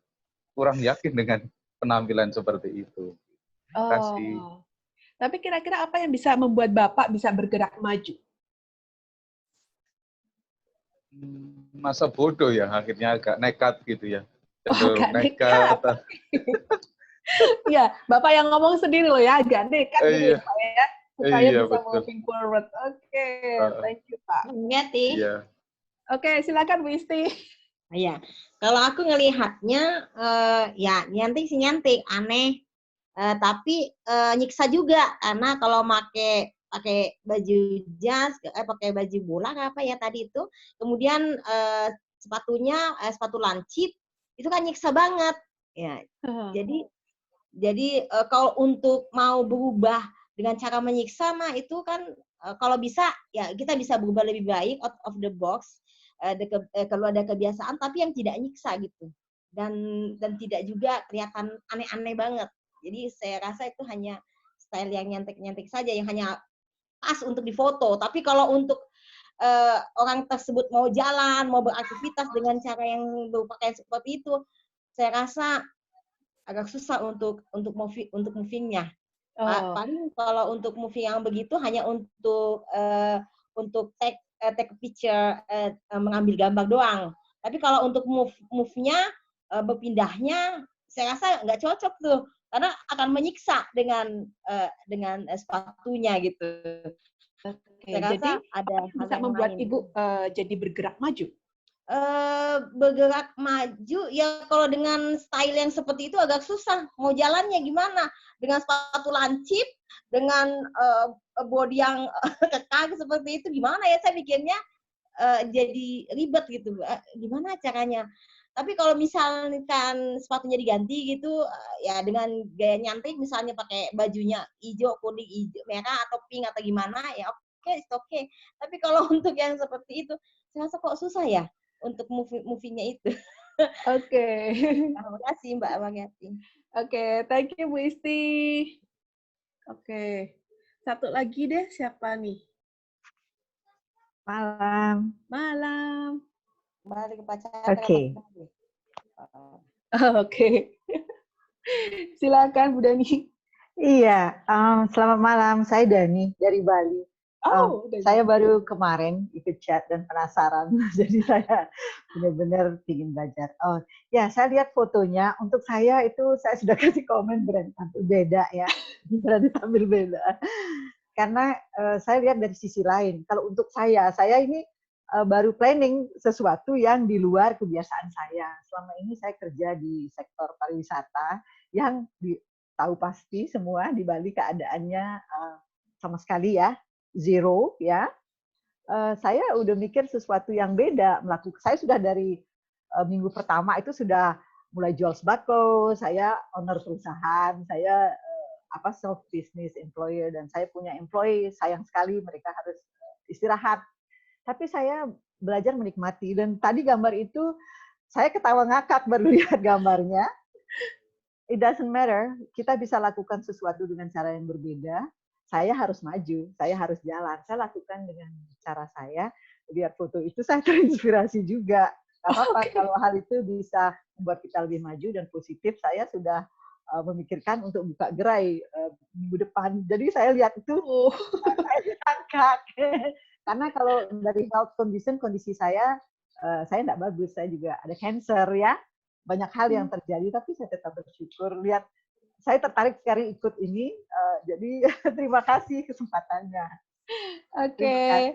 Speaker 6: kurang yakin dengan penampilan seperti itu. Terima kasih.
Speaker 2: Oh. Tapi kira-kira apa yang bisa membuat Bapak bisa bergerak maju?
Speaker 6: Masa bodoh ya, akhirnya agak nekat gitu ya.
Speaker 2: Agak
Speaker 6: nekat.
Speaker 2: Iya, Bapak yang ngomong sendiri loh ya, agak nekat gitu ya Pak ya, supaya bisa
Speaker 6: betul.
Speaker 2: moving forward. Oke, thank you Pak.
Speaker 3: Ngerti?
Speaker 6: Iya.
Speaker 2: Oke, silakan Bu Isti.
Speaker 3: Iya. Kalau aku ngelihatnya ya nyantik sih nyantik, aneh, tapi nyiksa juga karena kalau pakai baju jas, pakai baju bola apa ya tadi itu, kemudian sepatunya sepatu lancip, itu kan nyiksa banget. Ya, jadi kalau untuk mau berubah dengan cara menyiksa mah itu kan kalau bisa ya kita bisa berubah lebih baik out of the box, kalau ada kebiasaan tapi yang tidak nyiksa gitu, dan tidak juga kelihatan aneh-aneh banget. Jadi saya rasa itu hanya style yang nyantik-nyantik saja yang hanya pas untuk difoto. Tapi kalau untuk orang tersebut mau jalan, mau beraktivitas dengan cara yang berpakaian seperti itu, saya rasa agak susah untuk movingnya. Paling kalau untuk movie yang begitu hanya untuk take picture, mengambil gambar doang. Tapi kalau untuk move-nya berpindahnya, saya rasa nggak cocok tuh, karena akan menyiksa dengan sepatunya gitu. Saya rasa
Speaker 2: Jadi
Speaker 3: ada
Speaker 2: bisa membuat Ibu jadi bergerak maju.
Speaker 3: Bergerak maju ya kalau dengan style yang seperti itu agak susah. Mau jalannya gimana? Dengan sepatu lancip, dengan body yang kekang seperti itu gimana ya, saya bikinnya jadi ribet gitu. Gimana caranya? Tapi kalau misalkan sepatunya diganti gitu, ya dengan gaya nyantik, misalnya pakai bajunya hijau, kuning, hijau, merah atau pink atau gimana, ya oke, it's okay. Tapi kalau untuk yang seperti itu, saya rasa kok susah ya untuk movie-nya itu.
Speaker 2: Oke.
Speaker 3: Terima kasih Mbak Mariati.
Speaker 2: Oke, thank you Bu Isti. Oke, satu lagi deh, siapa nih?
Speaker 7: Malam.
Speaker 2: Malam.
Speaker 3: Kembali ke pacar.
Speaker 7: Oke.
Speaker 2: Oke. Silakan Bu Dani.
Speaker 7: Iya, selamat malam. Saya Dani dari Bali.
Speaker 2: Dani.
Speaker 7: Saya baru kemarin ikut chat dan penasaran, jadi saya benar-benar ingin belajar. Oh, ya saya lihat fotonya. Untuk saya itu saya sudah kasih komen berani tampil beda ya, berani tampil beda. Karena saya lihat dari sisi lain. Kalau untuk saya ini baru planning sesuatu yang di luar kebiasaan saya. Selama ini saya kerja di sektor pariwisata yang tahu pasti semua di Bali keadaannya sama sekali ya zero ya. Saya udah mikir sesuatu yang beda. Saya sudah dari minggu pertama itu sudah mulai jual sembako. Saya owner perusahaan. Saya self business employer dan saya punya employee. Sayang sekali mereka harus istirahat. Tapi saya belajar menikmati, dan tadi gambar itu saya ketawa ngakak baru lihat gambarnya. It doesn't matter, kita bisa lakukan sesuatu dengan cara yang berbeda. Saya harus maju, saya harus jalan. Saya lakukan dengan cara saya. Lihat foto itu saya terinspirasi juga. Gak apa-apa kalau hal itu bisa membuat kita lebih maju dan positif. Saya sudah memikirkan untuk buka gerai minggu depan. Jadi saya lihat itu, saya ngakak. Karena kalau dari health condition, kondisi saya tidak bagus. Saya juga ada cancer ya. Banyak hal yang terjadi, tapi saya tetap bersyukur. Lihat, saya tertarik sekali ikut ini. Jadi terima kasih kesempatannya.
Speaker 2: Oke,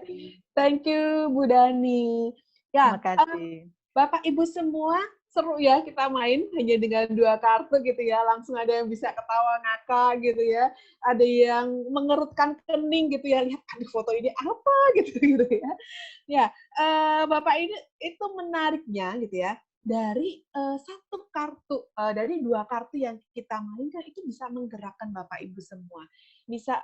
Speaker 2: thank you Bu Dani. Ya,
Speaker 7: terima kasih.
Speaker 2: Bapak Ibu semua, seru ya kita main hanya dengan 2 kartu gitu ya. Langsung ada yang bisa ketawa ngakak gitu ya. Ada yang mengerutkan kening gitu ya. Lihat aduh foto ini apa gitu ya. Ya, Bapak ini itu menariknya gitu ya. Dari 1 kartu, dari 2 kartu yang kita mainkan itu bisa menggerakkan Bapak Ibu semua. Bisa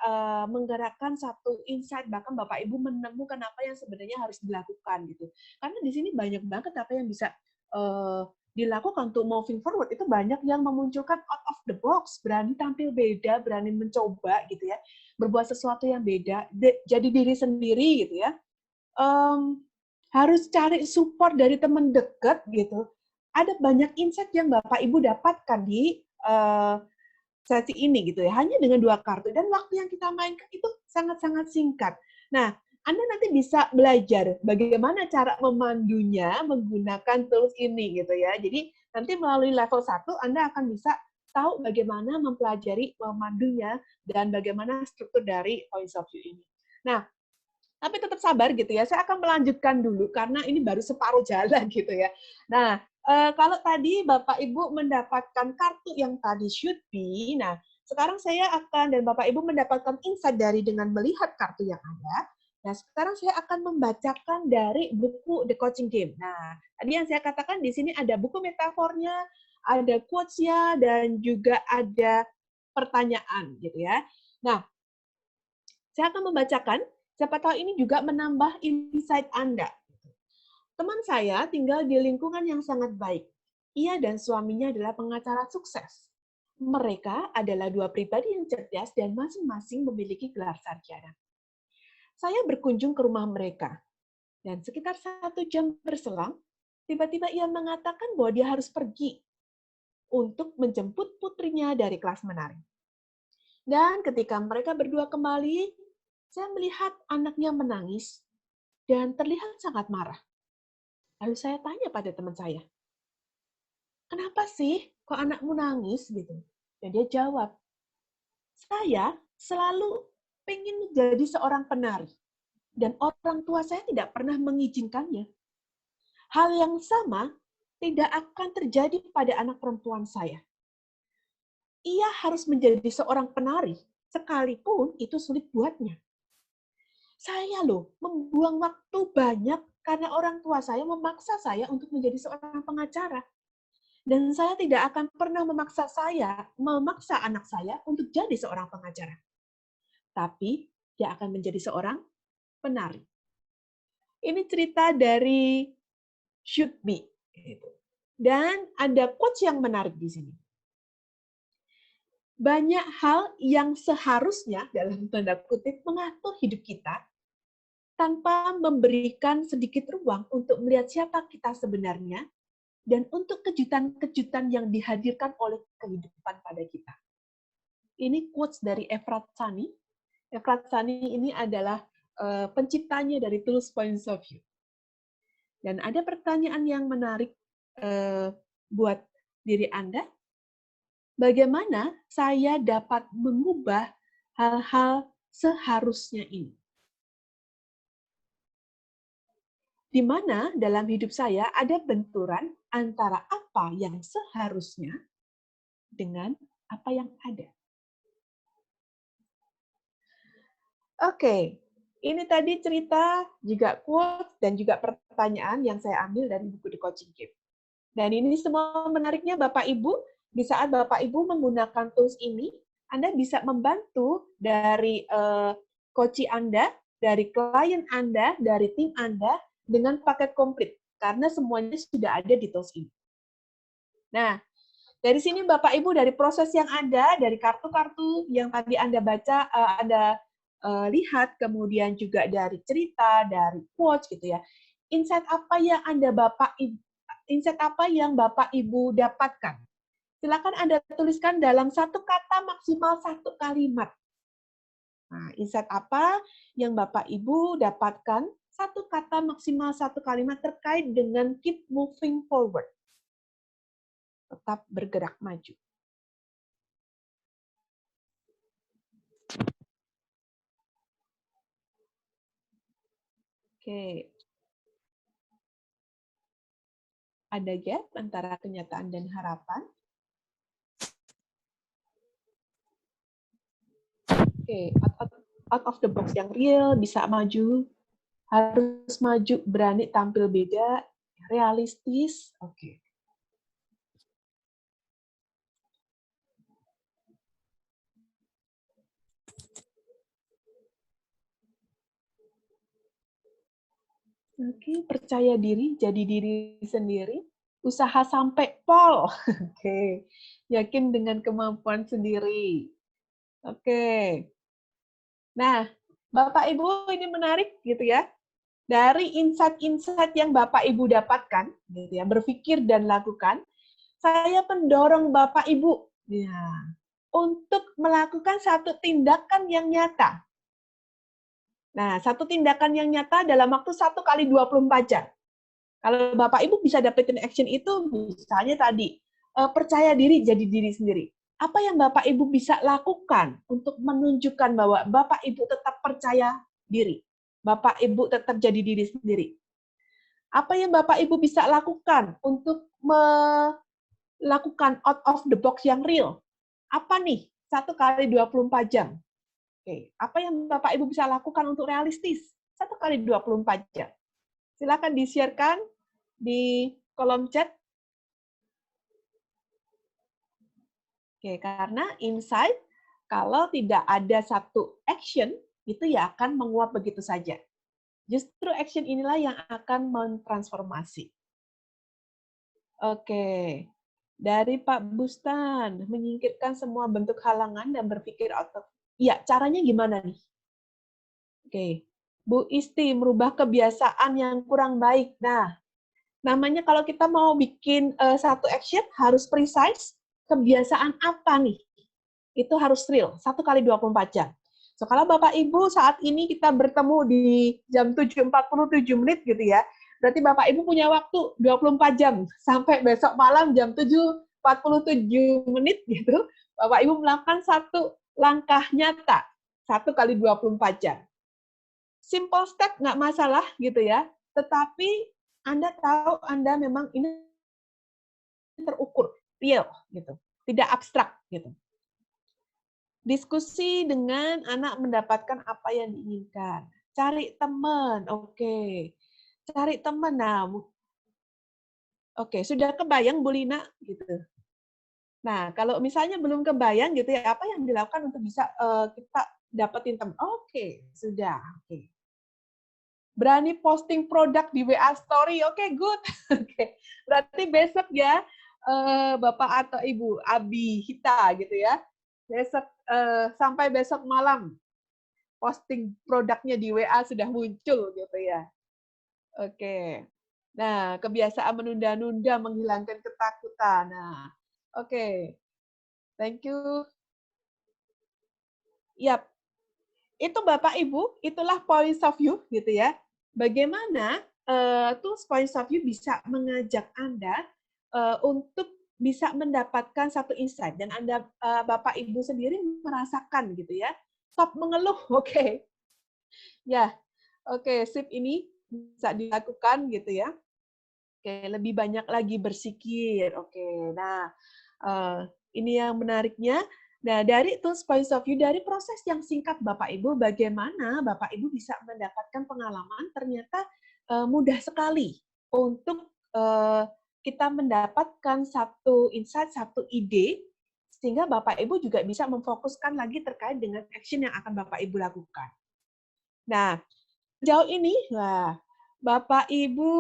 Speaker 2: menggerakkan satu insight, bahkan Bapak Ibu menemukan apa yang sebenarnya harus dilakukan gitu. Karena di sini banyak banget apa yang bisa dilakukan untuk moving forward. Itu banyak yang memunculkan out of the box, berani tampil beda, berani mencoba gitu ya, berbuat sesuatu yang beda, jadi diri sendiri gitu ya. Harus cari support dari teman dekat gitu. Ada banyak insight yang Bapak Ibu dapatkan di sesi ini gitu ya, hanya dengan 2 kartu, dan waktu yang kita mainkan itu sangat-sangat singkat. Nah, Anda nanti bisa belajar bagaimana cara memandunya menggunakan tools ini gitu ya. Jadi nanti melalui level 1 Anda akan bisa tahu bagaimana mempelajari memandunya dan bagaimana struktur dari points of view ini. Nah, tapi tetap sabar gitu ya. Saya akan melanjutkan dulu karena ini baru separuh jalan gitu ya. Nah, Kalau tadi Bapak Ibu mendapatkan kartu yang tadi should be, nah sekarang saya akan dan Bapak Ibu mendapatkan insight dari dengan melihat kartu yang ada. Nah sekarang saya akan membacakan dari buku The Coaching Game. Nah tadi yang saya katakan di sini ada buku metafornya, ada quotes-nya, dan juga ada pertanyaan gitu ya. Nah saya akan membacakan. Siapa tahu ini juga menambah insight Anda. Teman saya tinggal di lingkungan yang sangat baik. Ia dan suaminya adalah pengacara sukses. Mereka adalah dua pribadi yang cerdas dan masing-masing memiliki gelar sarjana. Saya berkunjung ke rumah mereka, dan sekitar 1 jam berselang, tiba-tiba ia mengatakan bahwa dia harus pergi untuk menjemput putrinya dari kelas menari. Dan ketika mereka berdua kembali, saya melihat anaknya menangis dan terlihat sangat marah. Lalu saya tanya pada teman saya, kenapa sih kok anakmu nangis gitu? Dan dia jawab, saya selalu pengen menjadi seorang penari. Dan orang tua saya tidak pernah mengizinkannya. Hal yang sama tidak akan terjadi pada anak perempuan saya. Ia harus menjadi seorang penari, sekalipun itu sulit buatnya. Saya loh membuang waktu banyak karena orang tua saya memaksa saya untuk menjadi seorang pengacara. Dan saya tidak akan pernah memaksa anak saya untuk jadi seorang pengacara. Tapi dia akan menjadi seorang penari. Ini cerita dari Should Be. Dan ada quotes yang menarik di sini. Banyak hal yang seharusnya, dalam tanda kutip, mengatur hidup kita tanpa memberikan sedikit ruang untuk melihat siapa kita sebenarnya dan untuk kejutan-kejutan yang dihadirkan oleh kehidupan pada kita. Ini quotes dari Efrat Sani. Efrat Sani ini adalah penciptanya dari Tools Points of View. Dan ada pertanyaan yang menarik buat diri Anda. Bagaimana saya dapat mengubah hal-hal seharusnya ini? Di mana dalam hidup saya ada benturan antara apa yang seharusnya dengan apa yang ada. Oke, ini tadi cerita, juga quote, dan juga pertanyaan yang saya ambil dari buku The Coaching Game. Dan ini semua menariknya Bapak Ibu, di saat Bapak Ibu menggunakan tools ini, Anda bisa membantu dari coach Anda, dari klien Anda, dari tim Anda, dengan paket komplit. Karena semuanya sudah ada di tools ini. Nah, dari sini Bapak Ibu, dari proses yang ada, dari kartu-kartu yang tadi Anda baca, Anda lihat, kemudian juga dari cerita, dari quotes gitu ya. Insight apa yang Bapak Ibu dapatkan? Silakan Anda tuliskan dalam satu kata maksimal satu kalimat. Nah, insight apa yang Bapak Ibu dapatkan? Satu kata maksimal satu kalimat terkait dengan keep moving forward. Tetap bergerak maju. Oke. Ada gap antara kenyataan dan harapan. Oke, out of the box yang real, bisa maju, harus maju, berani tampil beda, realistis. Oke. Oke, percaya diri, jadi diri sendiri, usaha sampai pol. Oke, yakin dengan kemampuan sendiri. Oke. Nah, Bapak Ibu ini menarik gitu ya. Dari insight-insight yang Bapak Ibu dapatkan, gitu ya, berpikir dan lakukan, saya mendorong Bapak Ibu ya, untuk melakukan satu tindakan yang nyata. Nah, satu tindakan yang nyata dalam waktu 1 kali 24 jam. Kalau Bapak Ibu bisa dapetin action itu, misalnya tadi, percaya diri jadi diri sendiri. Apa yang Bapak Ibu bisa lakukan untuk menunjukkan bahwa Bapak Ibu tetap percaya diri? Bapak Ibu tetap jadi diri sendiri. Apa yang Bapak Ibu bisa lakukan untuk melakukan out of the box yang real? Apa nih? 1 kali 24 jam. Oke, apa yang Bapak Ibu bisa lakukan untuk realistis? 1 kali 24 jam. Silakan di-share-kan di kolom chat. Oke, karena insight kalau tidak ada satu action, itu ya akan menguap begitu saja. Justru action inilah yang akan mentransformasi. Oke, dari Pak Bustan, menyingkirkan semua bentuk halangan dan berpikir out of. Ya, caranya gimana nih? Oke, Bu Isti, merubah kebiasaan yang kurang baik. Nah, namanya kalau kita mau bikin satu action, harus precise, kebiasaan apa nih? Itu harus real, 1 kali 24 jam. So, kalau Bapak Ibu saat ini kita bertemu di jam 7.47 menit gitu ya, berarti Bapak Ibu punya waktu 24 jam, sampai besok malam jam 7.47 menit gitu, Bapak Ibu melakukan satu langkah nyata, 1 kali 24 jam. Simple step, nggak masalah gitu ya, tetapi Anda tahu Anda memang ini terukur, real gitu, tidak abstrak gitu. Diskusi dengan anak mendapatkan apa yang diinginkan. Cari teman, oke. Cari teman, nah, oke, sudah kebayang Bu Lina gitu. Nah, kalau misalnya belum kebayang gitu ya, apa yang dilakukan untuk bisa kita dapetin teman? Oke, sudah, oke. Berani posting produk di WA Story, oke, good. Oke, berarti besok ya, Bapak atau Ibu Abi Hita gitu ya, besok sampai besok malam posting produknya di WA sudah muncul gitu ya. Oke. Nah, kebiasaan menunda-nunda menghilangkan ketakutan. Nah, oke. Thank you. Yap. Itu Bapak Ibu, itulah points of view gitu ya. Bagaimana tools points of view bisa mengajak Anda untuk bisa mendapatkan satu insight dan Anda Bapak Ibu sendiri merasakan gitu ya. Stop mengeluh, oke. Ya, oke, sip, ini bisa dilakukan gitu ya. Oke, lebih banyak lagi bersikir. Oke, nah ini yang menariknya. Nah, dari tools points of view, dari proses yang singkat Bapak Ibu, bagaimana Bapak Ibu bisa mendapatkan pengalaman ternyata mudah sekali untuk kita mendapatkan satu insight, satu ide, sehingga Bapak Ibu juga bisa memfokuskan lagi terkait dengan action yang akan Bapak Ibu lakukan. Nah, sejauh ini, nah, Bapak Ibu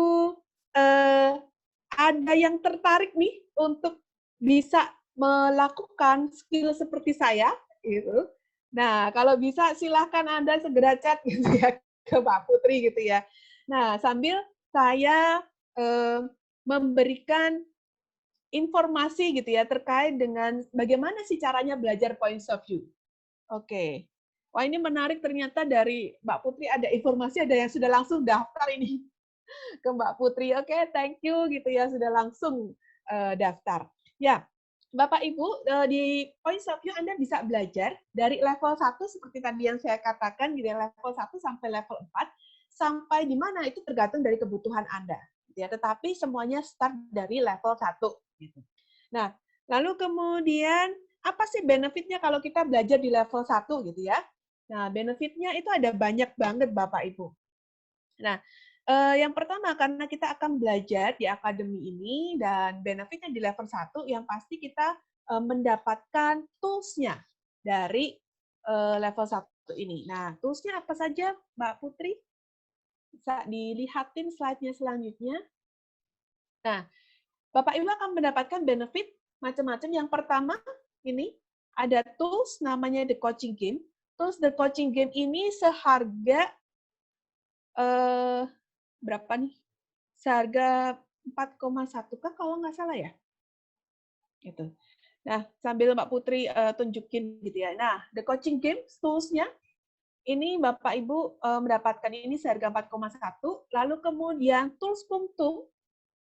Speaker 2: ada yang tertarik nih untuk bisa melakukan skill seperti saya, gitu. Nah, kalau bisa silahkan Anda segera chat gitu ya ke Mbak Putri gitu ya. Nah, sambil saya memberikan informasi gitu ya terkait dengan bagaimana sih caranya belajar points of view. Oke. Wah, ini menarik ternyata dari Mbak Putri ada informasi, ada yang sudah langsung daftar ini ke Mbak Putri. Oke, thank you gitu ya sudah langsung daftar. Ya, Bapak Ibu, di points of view Anda bisa belajar dari level 1 seperti tadi yang saya katakan, gitu ya, level 1 sampai level 4, sampai di mana itu tergantung dari kebutuhan Anda. Gitu ya. Tetapi semuanya start dari level 1. Gitu. Nah, lalu kemudian, apa sih benefitnya kalau kita belajar di level 1 gitu ya? Nah, benefitnya itu ada banyak banget Bapak Ibu. Nah, yang pertama, karena kita akan belajar di akademi ini, dan benefitnya di level 1, yang pasti kita mendapatkan tools-nya dari level 1 ini. Nah, tools-nya apa saja, Mbak Putri? Bisa dilihatin slide-nya selanjutnya. Nah, Bapak Ibu akan mendapatkan benefit macam-macam. Yang pertama, ini ada tools namanya The Coaching Game. Tools The Coaching Game ini seharga berapa nih? Seharga 4,1 kah kalau nggak salah ya? Gitu. Nah, sambil Mbak Putri tunjukin gitu ya. Nah, The Coaching Game tools-nya ini Bapak Ibu mendapatkan ini seharga 4,1. Lalu kemudian tools Pungtung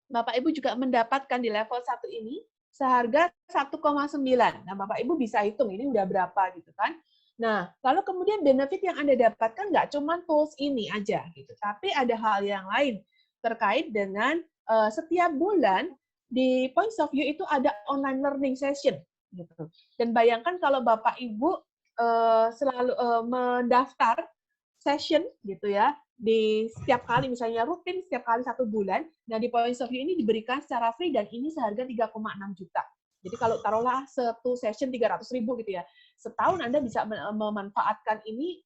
Speaker 2: Bapak Ibu juga mendapatkan di level 1 ini seharga 1,9. Nah, Bapak Ibu bisa hitung ini udah berapa gitu kan. Nah, lalu kemudian benefit yang Anda dapatkan nggak cuma tools ini aja gitu, tapi ada hal yang lain. terkait dengan setiap bulan di Points of View itu ada online learning session gitu. Dan bayangkan kalau Bapak Ibu selalu mendaftar session gitu ya di setiap kali, misalnya rutin setiap kali 1 bulan. Nah, di Points of View ini diberikan secara free dan ini seharga 3,6 juta. Jadi kalau taruhlah satu session 300.000 gitu ya, setahun Anda bisa memanfaatkan ini,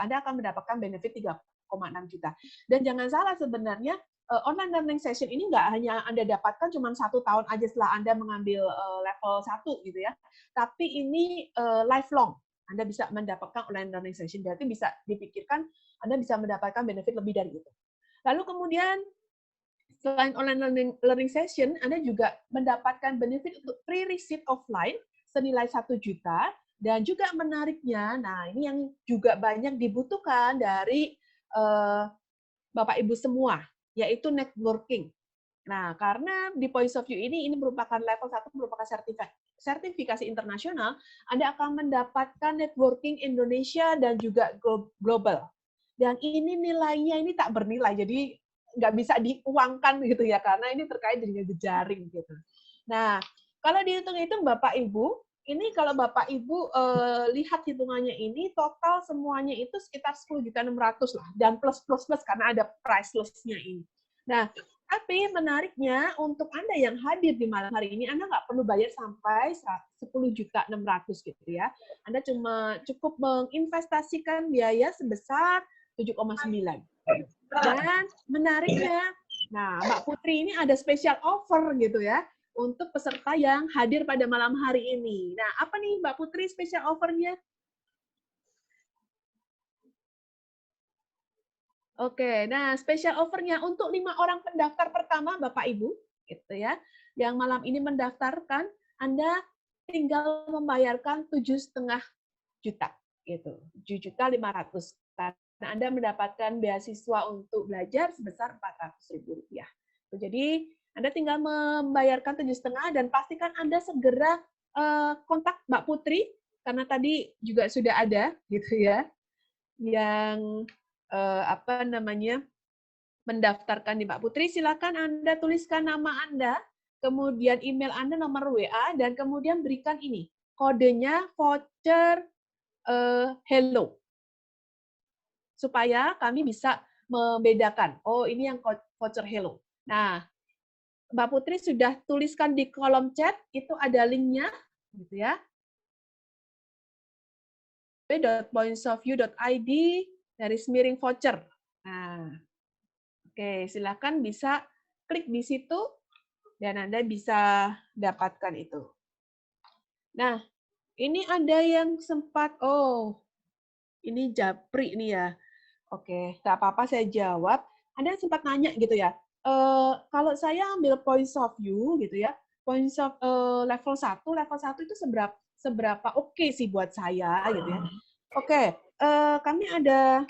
Speaker 2: Anda akan mendapatkan benefit 3,6 juta. Dan jangan salah, sebenarnya online learning session ini nggak hanya Anda dapatkan cuma 1 tahun aja setelah Anda mengambil level 1 gitu ya, tapi ini lifelong. Anda bisa mendapatkan online learning session, berarti bisa dipikirkan Anda bisa mendapatkan benefit lebih dari itu. Lalu kemudian, selain online learning session, Anda juga mendapatkan benefit untuk free receipt offline senilai 1 juta, dan juga menariknya, nah ini yang juga banyak dibutuhkan dari Bapak Ibu semua, yaitu networking. Nah, karena di Points of View ini merupakan level 1, merupakan sertifikasi internasional, Anda akan mendapatkan networking Indonesia dan juga global. Dan ini nilainya ini tak bernilai, jadi nggak bisa diuangkan gitu ya, karena ini terkait dengan jejaring gitu. Nah, kalau dihitung-hitung Bapak Ibu, ini kalau Bapak Ibu lihat hitungannya ini, total semuanya itu sekitar 10.600.000 lah, dan plus karena ada priceless-nya ini. Nah, tapi menariknya untuk Anda yang hadir di malam hari ini, Anda nggak perlu bayar sampai 10.600.000 gitu ya. Anda cuma cukup menginvestasikan biaya sebesar 7,9. Dan menariknya, nah Mbak Putri ini ada special offer gitu ya, untuk peserta yang hadir pada malam hari ini. Nah, apa nih Mbak Putri special offer-nya? Oke, nah special offer-nya untuk 5 orang pendaftar pertama Bapak Ibu, gitu ya, yang malam ini mendaftarkan, Anda tinggal membayarkan 7,5 juta, gitu, 7.500.000. Karena Anda mendapatkan beasiswa untuk belajar sebesar Rp400.000. Jadi Anda tinggal membayarkan 7,5 dan pastikan Anda segera kontak Mbak Putri, karena tadi juga sudah ada, gitu ya, yang mendaftarkan di Mbak Putri. Silakan Anda tuliskan nama Anda, kemudian email Anda, nomor WA, dan kemudian berikan ini, kodenya voucher hello. Supaya kami bisa membedakan, oh ini yang voucher hello. Nah, Mbak Putri sudah tuliskan di kolom chat, itu ada linknya, gitu ya. .pointsofview.id/voucher. Nah, oke, silakan bisa klik di situ dan Anda bisa dapatkan itu. Nah, ini ada yang sempat, ini Japri ini ya. Oke, nggak apa-apa saya jawab. Anda sempat nanya gitu ya, kalau saya ambil Points of View gitu ya, Points of level 1 itu seberapa oke sih buat saya gitu ya. Oke, kami ada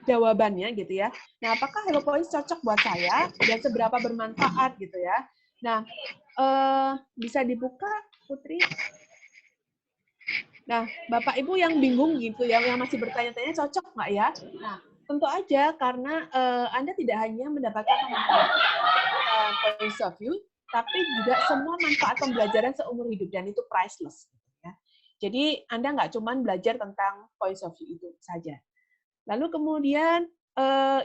Speaker 2: jawabannya gitu ya. Nah, apakah Hello Points cocok buat saya dan seberapa bermanfaat gitu ya. Nah, bisa dibuka Putri? Nah, Bapak Ibu yang bingung gitu ya, yang masih bertanya-tanya cocok nggak ya? Nah, tentu aja karena Anda tidak hanya mendapatkan Points of View, tapi juga semua manfaat pembelajaran seumur hidup, dan itu priceless. Ya. Jadi Anda nggak cuma belajar tentang Points of View itu saja. Lalu kemudian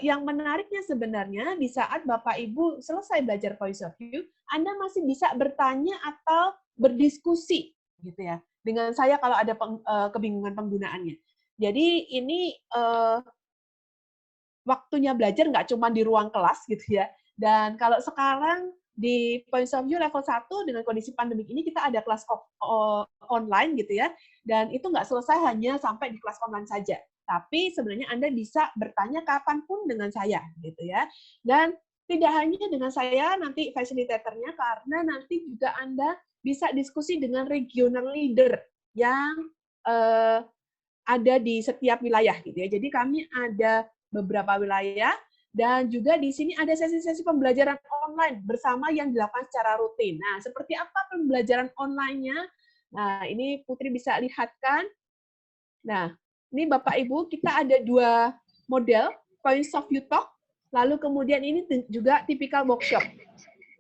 Speaker 2: yang menariknya sebenarnya di saat Bapak Ibu selesai belajar Points of View, Anda masih bisa bertanya atau berdiskusi gitu ya dengan saya kalau ada kebingungan penggunaannya. Jadi ini waktunya belajar nggak cuma di ruang kelas gitu ya. Dan kalau sekarang di Points of View level 1 dengan kondisi pandemik ini kita ada kelas online gitu ya. Dan itu nggak selesai hanya sampai di kelas online saja. Tapi sebenarnya Anda bisa bertanya kapanpun dengan saya gitu ya. Dan tidak hanya dengan saya nanti fasilitatornya, karena nanti juga Anda bisa diskusi dengan regional leader yang ada di setiap wilayah gitu ya. Jadi kami ada beberapa wilayah dan juga di sini ada sesi-sesi pembelajaran online bersama yang dilakukan secara rutin. Nah, seperti apa pembelajaran online-nya? Nah, ini Putri bisa lihatkan. Nah, ini Bapak Ibu, kita ada 2 model Points of View Talk Lalu kemudian ini juga tipikal workshop.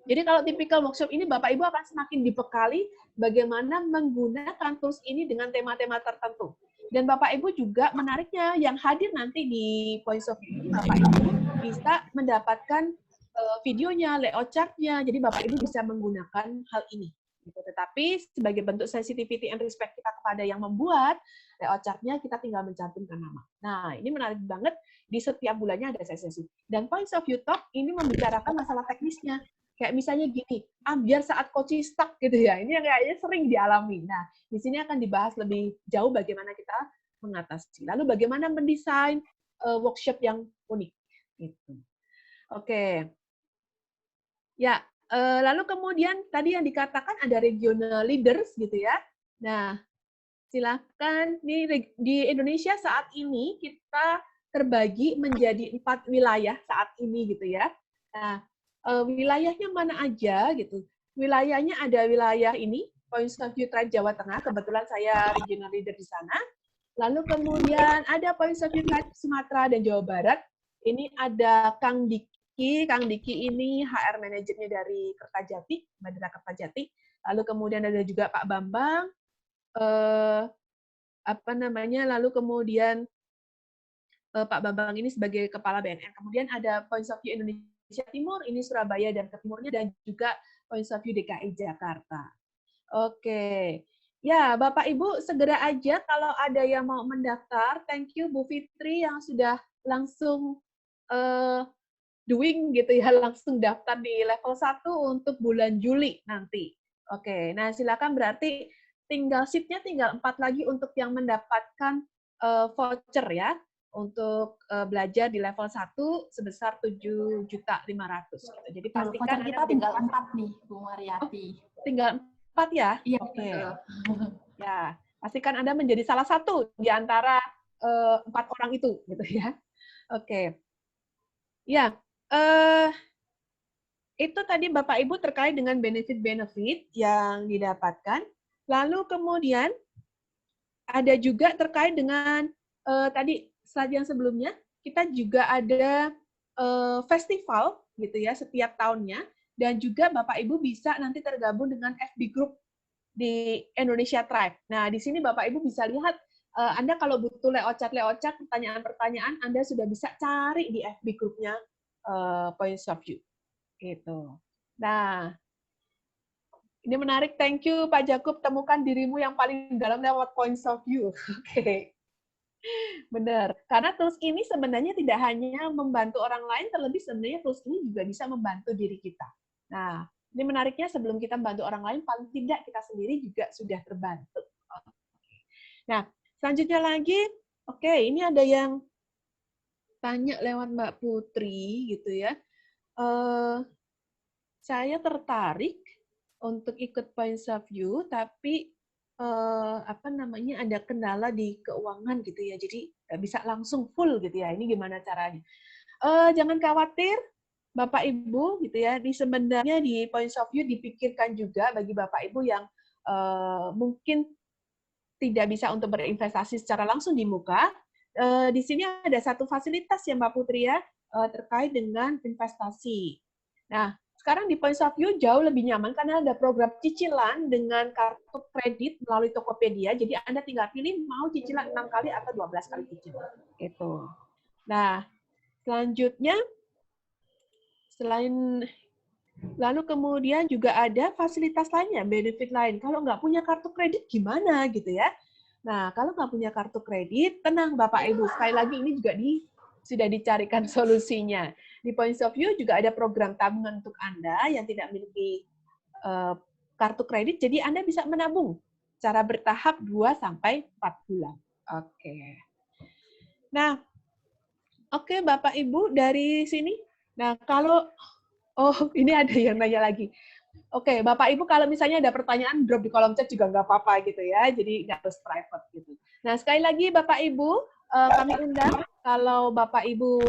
Speaker 2: Jadi kalau tipikal workshop ini Bapak Ibu akan semakin dibekali bagaimana menggunakan tools ini dengan tema-tema tertentu. Dan Bapak Ibu juga menariknya yang hadir nanti di Points of View, Bapak Ibu bisa mendapatkan videonya, layout chart-nya. Jadi Bapak Ibu bisa menggunakan hal ini. Tetapi sebagai bentuk sensitivity and respect kita kepada yang membuat layout chart-nya, kita tinggal mencantumkan nama. Nah, ini menarik banget, di setiap bulannya ada sesi. Dan Points of View Talk ini membicarakan masalah teknisnya. Kayak misalnya gini, biar saat coaching stuck gitu ya, ini yang kayaknya sering dialami. Nah, di sini akan dibahas lebih jauh bagaimana kita mengatasi. Lalu bagaimana mendesain workshop yang unik. Gitu. Oke. Ya, lalu kemudian tadi yang dikatakan ada regional leaders gitu ya. Nah, silakan. Di Indonesia saat ini kita terbagi menjadi 4 wilayah saat ini gitu ya. Nah, wilayahnya mana aja gitu. Wilayahnya ada wilayah ini, Points of View Tribe Jawa Tengah, kebetulan saya regional leader di sana. Lalu kemudian ada Points of View Tribe Sumatera dan Jawa Barat. Ini ada Kang Diki. Kang Diki ini HR manajernya dari Kertajati, Madura Kertajati. Lalu kemudian ada juga Pak Bambang. Lalu kemudian Pak Bambang ini sebagai kepala BNN. Kemudian ada Points of View Indonesia Timur, ini Surabaya dan ke timurnya, dan juga Points of View DKI Jakarta. Oke. Ya, Bapak Ibu segera aja kalau ada yang mau mendaftar. Thank you Bu Fitri yang sudah langsung doing gitu ya, langsung daftar di level 1 untuk bulan Juli nanti. Oke, nah silakan, berarti tinggal seatnya tinggal 4 lagi untuk yang mendapatkan voucher ya, untuk belajar di level 1 sebesar 7.500.000. Jadi pastikan
Speaker 1: voucher kita tinggal 4 nih, Bu Mariati.
Speaker 2: Tinggal 4 ya?
Speaker 1: Iya,
Speaker 2: oke. Ya, pastikan Anda menjadi salah satu di antara 4 orang itu, gitu ya. Oke. Ya, itu tadi Bapak Ibu terkait dengan benefit-benefit yang didapatkan. Lalu kemudian ada juga terkait dengan tadi slide yang sebelumnya, kita juga ada festival gitu ya setiap tahunnya, dan juga Bapak Ibu bisa nanti tergabung dengan FB Group di Indonesia Tribe. Nah, di sini Bapak Ibu bisa lihat, Anda kalau butuh layout chart, pertanyaan-pertanyaan, Anda sudah bisa cari di FB Group-nya Points of View. Gitu. Nah, ini menarik. Thank you Pak Jakub, temukan dirimu yang paling dalam lewat Points of View. Oke. Benar. Karena tools ini sebenarnya tidak hanya membantu orang lain, terlebih sebenarnya tools ini juga bisa membantu diri kita. Nah, ini menariknya, sebelum kita membantu orang lain, paling tidak kita sendiri juga sudah terbantu. Nah, selanjutnya lagi, oke, ini ada yang tanya lewat Mbak Putri, gitu ya. Saya tertarik untuk ikut Points of View, tapi ada kendala di keuangan gitu ya, jadi nggak bisa langsung full gitu ya. Ini gimana caranya? Jangan khawatir, Bapak Ibu gitu ya. Sebenarnya di Points of View dipikirkan juga bagi Bapak Ibu yang mungkin tidak bisa untuk berinvestasi secara langsung di muka. Di sini ada satu fasilitas ya Mbak Putri ya, terkait dengan investasi. Nah, sekarang di Points of View jauh lebih nyaman karena ada program cicilan dengan kartu kredit melalui Tokopedia. Jadi Anda tinggal pilih mau cicilan 6 kali atau 12 kali cicilan. Gitu. Nah, selanjutnya, lalu kemudian juga ada fasilitas lainnya, benefit lain. Kalau nggak punya kartu kredit gimana gitu ya? Nah, kalau nggak punya kartu kredit, tenang Bapak Ibu. Sekali lagi ini juga sudah dicarikan solusinya. Di Points of View juga ada program tabungan untuk Anda yang tidak memiliki kartu kredit, jadi Anda bisa menabung secara bertahap 2-4 bulan. Oke. Nah, oke Bapak Ibu dari sini. Nah, kalau ini ada yang nanya lagi. Oke, Bapak Ibu kalau misalnya ada pertanyaan drop di kolom chat juga nggak apa-apa gitu ya. Jadi nggak harus private gitu. Nah, sekali lagi Bapak Ibu, kami undang kalau Bapak Ibu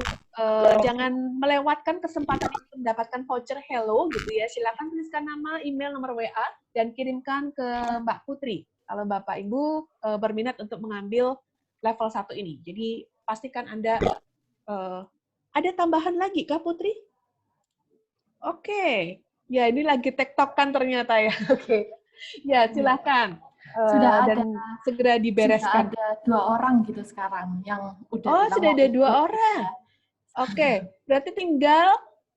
Speaker 2: jangan melewatkan kesempatan untuk mendapatkan voucher Hello gitu ya. Silakan tuliskan nama, email, nomor WA dan kirimkan ke Mbak Putri kalau Bapak Ibu berminat untuk mengambil level 1 ini. Jadi pastikan Anda Ada tambahan lagi Kak Putri? Oke. Ya, ini lagi tektokan ternyata ya. Oke. Ya, silakan.
Speaker 1: Sudah ada
Speaker 2: Dan segera dibereskan.
Speaker 1: Sudah ada 2 orang gitu sekarang yang udah
Speaker 2: Oh,
Speaker 1: bilang
Speaker 2: sudah
Speaker 1: mau
Speaker 2: ada 2
Speaker 1: ikut.
Speaker 2: orang. Oke, berarti tinggal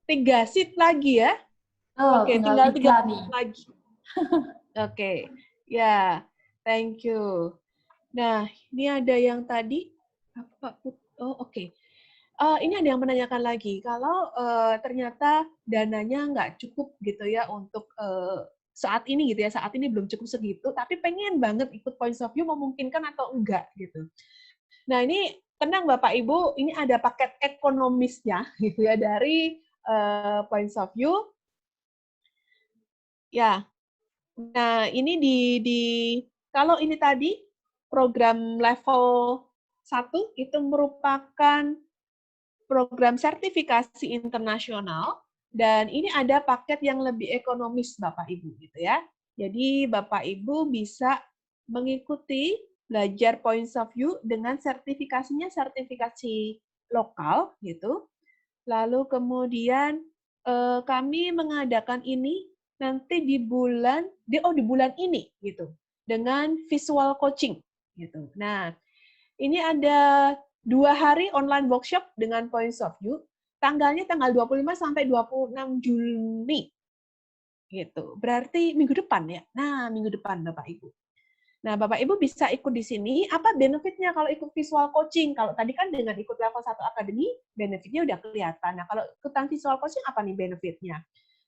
Speaker 2: 3 seat lagi ya?
Speaker 1: Oh,
Speaker 2: Oke,
Speaker 1: tinggal
Speaker 2: tinggal
Speaker 1: 3 nih.
Speaker 2: lagi. Oke, ya, thank you. Nah, ini ada yang tadi apa? Oh, oke. Ini ada yang menanyakan lagi, kalau ternyata dananya nggak cukup gitu ya untuk saat ini gitu ya, saat ini belum cukup segitu, tapi pengen banget ikut Points of View, memungkinkan atau enggak gitu. Nah, ini tenang Bapak Ibu, ini ada paket ekonomisnya gitu ya dari Points of View. Ya, nah ini kalau ini tadi program level 1 itu merupakan program sertifikasi internasional, dan ini ada paket yang lebih ekonomis Bapak Ibu gitu ya. Jadi Bapak Ibu bisa mengikuti belajar Points of View dengan sertifikasinya sertifikasi lokal gitu. Lalu kemudian kami mengadakan ini nanti di bulan ini gitu dengan visual coaching gitu. Nah, ini ada 2 hari online workshop dengan Points of View, tanggalnya tanggal 25 sampai 26 Juni. Gitu. Berarti minggu depan ya. Nah, minggu depan Bapak Ibu. Nah, Bapak Ibu bisa ikut di sini. Apa benefitnya kalau ikut visual coaching? Kalau tadi kan dengan ikut level 1 akademi, benefitnya udah kelihatan. Nah, kalau ikutan visual coaching, apa nih benefitnya?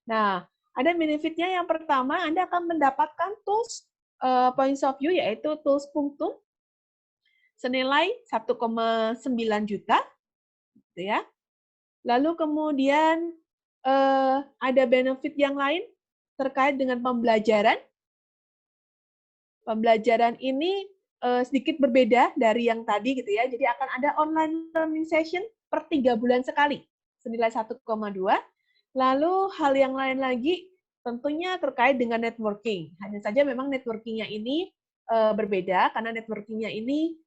Speaker 2: Nah, ada benefitnya yang pertama, Anda akan mendapatkan tools Points of View, yaitu tools Punctum, senilai 1,9 juta, gitu ya. Lalu kemudian ada benefit yang lain terkait dengan pembelajaran. Pembelajaran ini sedikit berbeda dari yang tadi gitu ya. Jadi akan ada online learning session per 3 bulan sekali, senilai 1,2. Lalu hal yang lain lagi tentunya terkait dengan networking. Hanya saja memang networking-nya ini berbeda karena networking-nya ini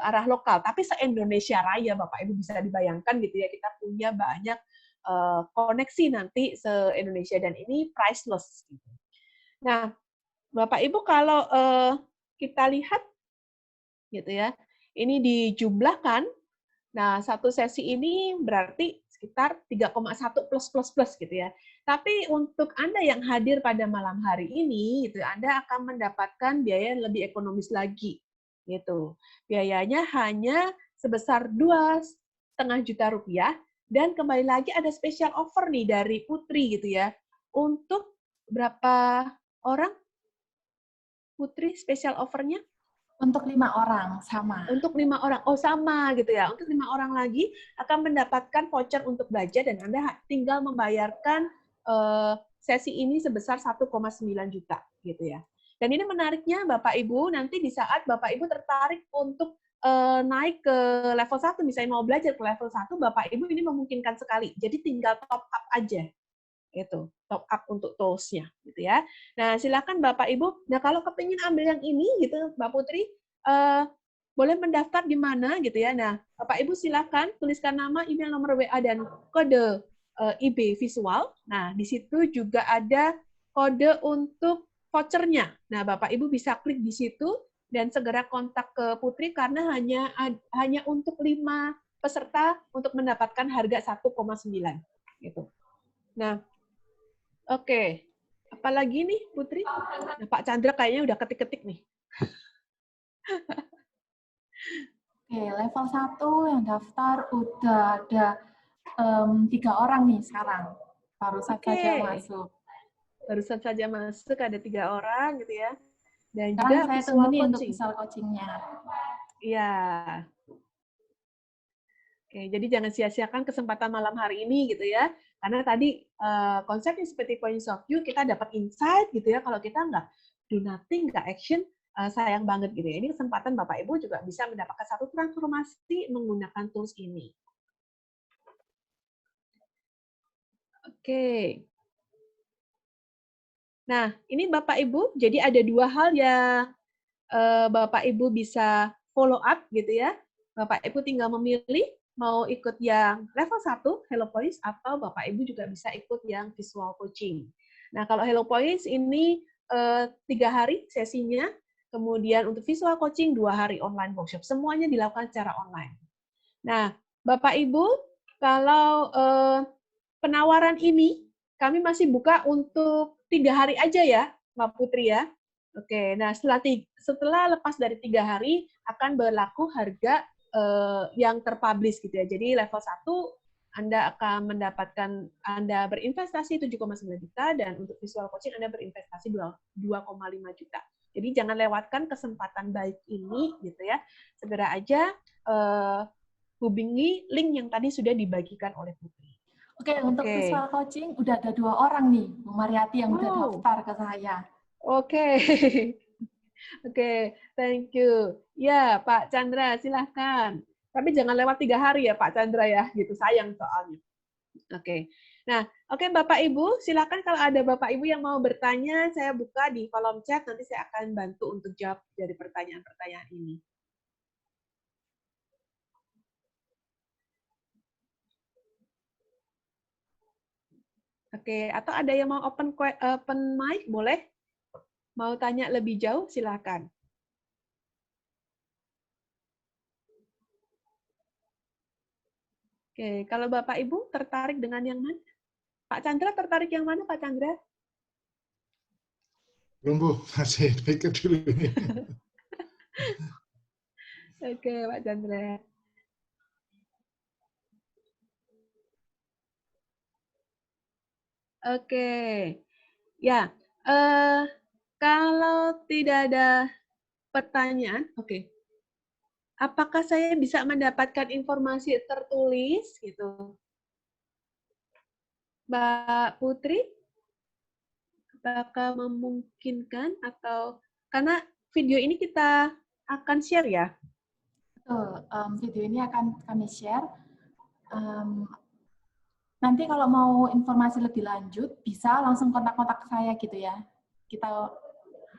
Speaker 2: arah lokal, tapi se-Indonesia Raya Bapak Ibu bisa dibayangkan gitu ya, kita punya banyak koneksi nanti se-Indonesia dan ini priceless gitu. Nah, Bapak Ibu kalau kita lihat gitu ya, ini dijumlahkan, nah satu sesi ini berarti sekitar 3,1 plus gitu ya. Tapi untuk Anda yang hadir pada malam hari ini, gitu, Anda akan mendapatkan biaya yang lebih ekonomis lagi. Gitu. Biayanya hanya sebesar 2,5 juta rupiah, dan kembali lagi ada special offer nih dari Putri gitu ya. Untuk berapa orang? Putri special offernya?
Speaker 1: Untuk 5 orang, sama.
Speaker 2: Untuk 5 orang, oh sama gitu ya. Untuk 5 orang lagi akan mendapatkan voucher untuk belajar, dan Anda tinggal membayarkan sesi ini sebesar 1,9 juta gitu ya. Dan ini menariknya Bapak Ibu, nanti di saat Bapak Ibu tertarik untuk naik ke level 1, misalnya mau belajar ke level 1, Bapak Ibu ini memungkinkan sekali. Jadi tinggal top up aja. Itu, top up untuk tools-nya gitu ya. Nah, silakan Bapak Ibu. Nah, kalau kepingin ambil yang ini gitu, Mbak Putri, boleh mendaftar di mana gitu ya. Nah, Bapak Ibu silakan tuliskan nama, email, nomor WA, dan kode IB visual. Nah, di situ juga ada kode untuk vouchernya. Nah, Bapak Ibu bisa klik di situ dan segera kontak ke Putri karena hanya untuk 5 peserta untuk mendapatkan harga 1,9 gitu. Nah, oke. Apalagi nih Putri? Nah, Pak Chandra kayaknya udah ketik-ketik nih.
Speaker 1: Oke, level 1 yang daftar udah ada 3 orang nih sekarang. Baru saja masuk.
Speaker 2: Barusan saja masuk, ada 3 orang gitu ya. Dan
Speaker 1: Sekarang
Speaker 2: juga
Speaker 1: saya
Speaker 2: visual
Speaker 1: tunggu nih untuk
Speaker 2: coaching.
Speaker 1: visual coaching-nya.
Speaker 2: Iya. Oke, jadi jangan sia-siakan kesempatan malam hari ini gitu ya. Karena tadi konsepnya seperti Points of View, kita dapat insight gitu ya. Kalau kita nggak do nothing, nggak action, sayang banget gitu ya. Ini kesempatan Bapak Ibu juga bisa mendapatkan satu transformasi menggunakan tools ini. Oke. Nah, ini Bapak Ibu, jadi ada 2 hal yang Bapak Ibu bisa follow up gitu ya. Bapak Ibu tinggal memilih mau ikut yang level 1 Hello Points atau Bapak Ibu juga bisa ikut yang visual coaching. Nah, kalau Hello Points ini 3 hari sesinya, kemudian untuk visual coaching 2 hari online workshop. Semuanya dilakukan secara online. Nah, Bapak Ibu, kalau penawaran ini kami masih buka untuk 3 hari aja ya, Mbak Putri ya. Oke, nah setelah lepas dari 3 hari akan berlaku harga yang terpublish gitu ya. Jadi level 1 Anda akan mendapatkan, Anda berinvestasi 7,9 juta, dan untuk visual coaching Anda berinvestasi 2,5 juta. Jadi jangan lewatkan kesempatan baik ini gitu ya. Segera aja hubungi link yang tadi sudah dibagikan oleh Putri.
Speaker 1: Oke, untuk visual coaching udah ada 2 orang nih, Bu Mariati yang udah daftar ke saya.
Speaker 2: Oke. Oke, thank you. Ya, Pak Chandra, silahkan. Tapi jangan lewat 3 hari ya, Pak Chandra ya. Gitu, sayang soalnya. Oke. Nah, oke Bapak Ibu, silahkan kalau ada Bapak Ibu yang mau bertanya, saya buka di kolom chat, nanti saya akan bantu untuk jawab dari pertanyaan-pertanyaan ini. Oke, atau ada yang mau open mic, boleh? Mau tanya lebih jauh, silahkan. Oke, kalau Bapak Ibu tertarik dengan yang mana? Pak Chandra tertarik yang mana, Pak Chandra?
Speaker 5: Belum, Bu. Masih pikir dulu ini.
Speaker 2: Oke, Pak Chandra. Oke. Ya, kalau tidak ada pertanyaan, oke. Apakah saya bisa mendapatkan informasi tertulis gitu? Mbak Putri? Apakah memungkinkan atau karena video ini kita akan share ya?
Speaker 1: Betul, video ini akan kami share. Nanti kalau mau informasi lebih lanjut, bisa langsung kontak-kontak saya gitu ya. Kita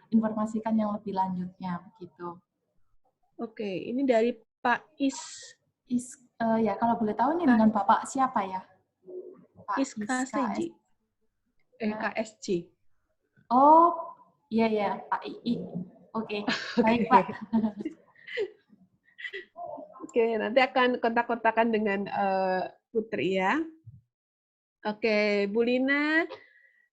Speaker 1: informasikan yang lebih lanjutnya begitu.
Speaker 2: Oke, ini dari Pak
Speaker 1: Ya kalau boleh tahu nih dengan Bapak siapa ya? Pak
Speaker 2: KSG. KSG.
Speaker 1: Oh, iya ya, Pak II. Oke, baik Pak.
Speaker 2: Oke, nanti akan kontak-kontakan dengan Putri ya. Oke, Bu Lina.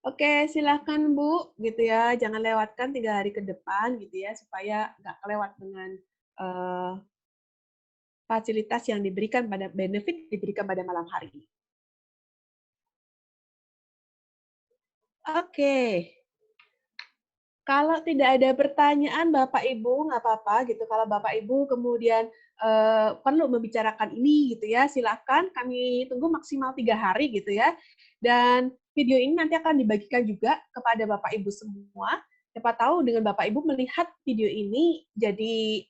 Speaker 2: Oke, silahkan Bu, gitu ya. Jangan lewatkan 3 hari ke depan, gitu ya, supaya nggak kelewat dengan fasilitas yang diberikan pada benefit diberikan pada malam hari ini. Oke. Kalau tidak ada pertanyaan Bapak Ibu, nggak apa-apa gitu. Kalau Bapak Ibu kemudian perlu membicarakan ini gitu ya, silakan. Kami tunggu maksimal 3 hari gitu ya. Dan video ini nanti akan dibagikan juga kepada Bapak Ibu semua. Siapa tahu dengan Bapak Ibu melihat video ini jadi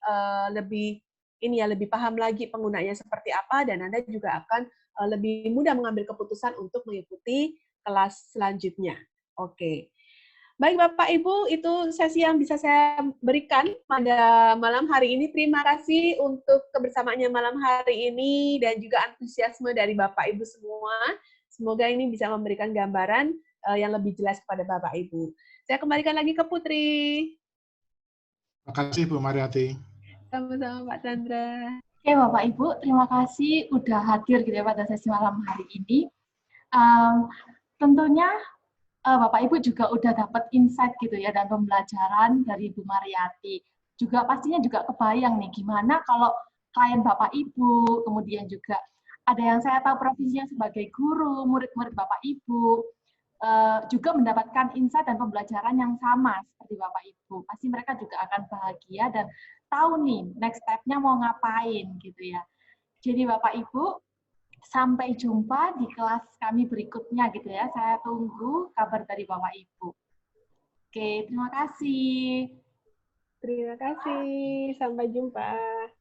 Speaker 2: lebih paham lagi penggunanya seperti apa, dan Anda juga akan lebih mudah mengambil keputusan untuk mengikuti kelas selanjutnya. Oke. Baik Bapak Ibu, itu sesi yang bisa saya berikan pada malam hari ini. Terima kasih untuk kebersamaannya malam hari ini dan juga antusiasme dari Bapak Ibu semua. Semoga ini bisa memberikan gambaran yang lebih jelas kepada Bapak Ibu. Saya kembalikan lagi ke Putri.
Speaker 5: Terima kasih Bu Mariati.
Speaker 2: Sama-sama Pak Chandra.
Speaker 1: Oke Bapak Ibu, terima kasih udah hadir gitu ya pada sesi malam hari ini. Tentunya Bapak Ibu juga udah dapat insight gitu ya dan pembelajaran dari Bu Mariati. Juga pastinya juga kebayang nih gimana kalau klien Bapak Ibu, kemudian juga ada yang saya tahu profesinya sebagai guru, murid-murid Bapak Ibu, juga mendapatkan insight dan pembelajaran yang sama seperti Bapak Ibu. Pasti mereka juga akan bahagia dan tahu nih next step-nya mau ngapain gitu ya. Jadi Bapak Ibu, sampai jumpa di kelas kami berikutnya gitu ya. Saya tunggu kabar dari Bapak Ibu. Oke, terima kasih.
Speaker 2: Terima kasih. Sampai jumpa.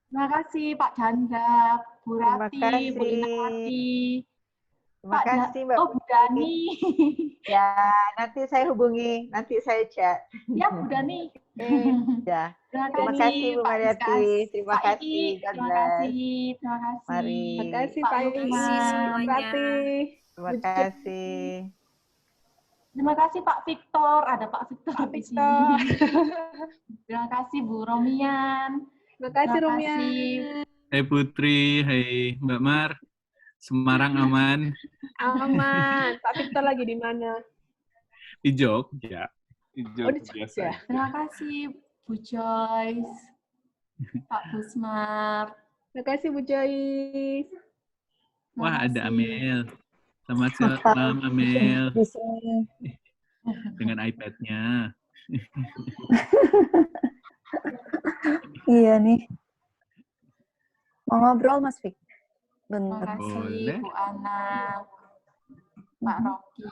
Speaker 1: Terima kasih Pak Chandra, Bu Rati, Bu Lina Rati.
Speaker 7: Terima
Speaker 1: Pak
Speaker 7: kasih Mbak
Speaker 1: Bu
Speaker 7: Putri.
Speaker 1: Dani.
Speaker 7: Ya, nanti saya hubungi, nanti saya chat.
Speaker 1: Ya, Bu Dani.
Speaker 7: Ya.
Speaker 1: Terima
Speaker 7: Terima
Speaker 1: kasih,
Speaker 7: kasih Bu
Speaker 1: Pak
Speaker 7: Mariati.
Speaker 1: Iskas.
Speaker 7: Terima
Speaker 1: Pak
Speaker 7: kasih.
Speaker 1: Ii,
Speaker 7: God
Speaker 1: terima
Speaker 7: bless.
Speaker 1: kasih. Terima kasih.
Speaker 7: Mari.
Speaker 2: Terima kasih
Speaker 1: Pak
Speaker 2: Pak
Speaker 4: Terima kasih
Speaker 1: Lukman.
Speaker 4: semuanya.
Speaker 2: Rati.
Speaker 7: Terima kasih.
Speaker 1: Terima kasih Pak Victor. Ada Pak Victor
Speaker 2: Pak
Speaker 1: di
Speaker 2: Victor.
Speaker 1: sini. Terima kasih Bu Romian.
Speaker 2: Terima kasih
Speaker 1: Terima
Speaker 2: Rumian.
Speaker 1: kasih.
Speaker 8: Hai Putri, hai Mbak Mar. Semarang aman.
Speaker 2: Aman. Pak Victor lagi di mana?
Speaker 8: Di Jogja. Di
Speaker 2: Oh, di
Speaker 8: Jogja
Speaker 2: Jogja.
Speaker 8: saja.
Speaker 1: Terima kasih Bu Joyce. Pak Busmar.
Speaker 2: Terima kasih Bu Joyce.
Speaker 1: Terima
Speaker 8: Wah, ada
Speaker 1: kasih.
Speaker 8: Amel. Selamat malam, Amel.
Speaker 9: Di sini.
Speaker 8: Dengan iPad-nya.
Speaker 9: Iya nih. Mau ngobrol Mas Fik?
Speaker 1: Terima
Speaker 9: Bentar.
Speaker 1: kasih
Speaker 8: Boleh.
Speaker 1: Bu Ana. Pak Rocky.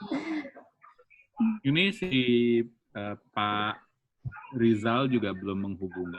Speaker 8: Ini si Pak Rizal juga belum menghubungi.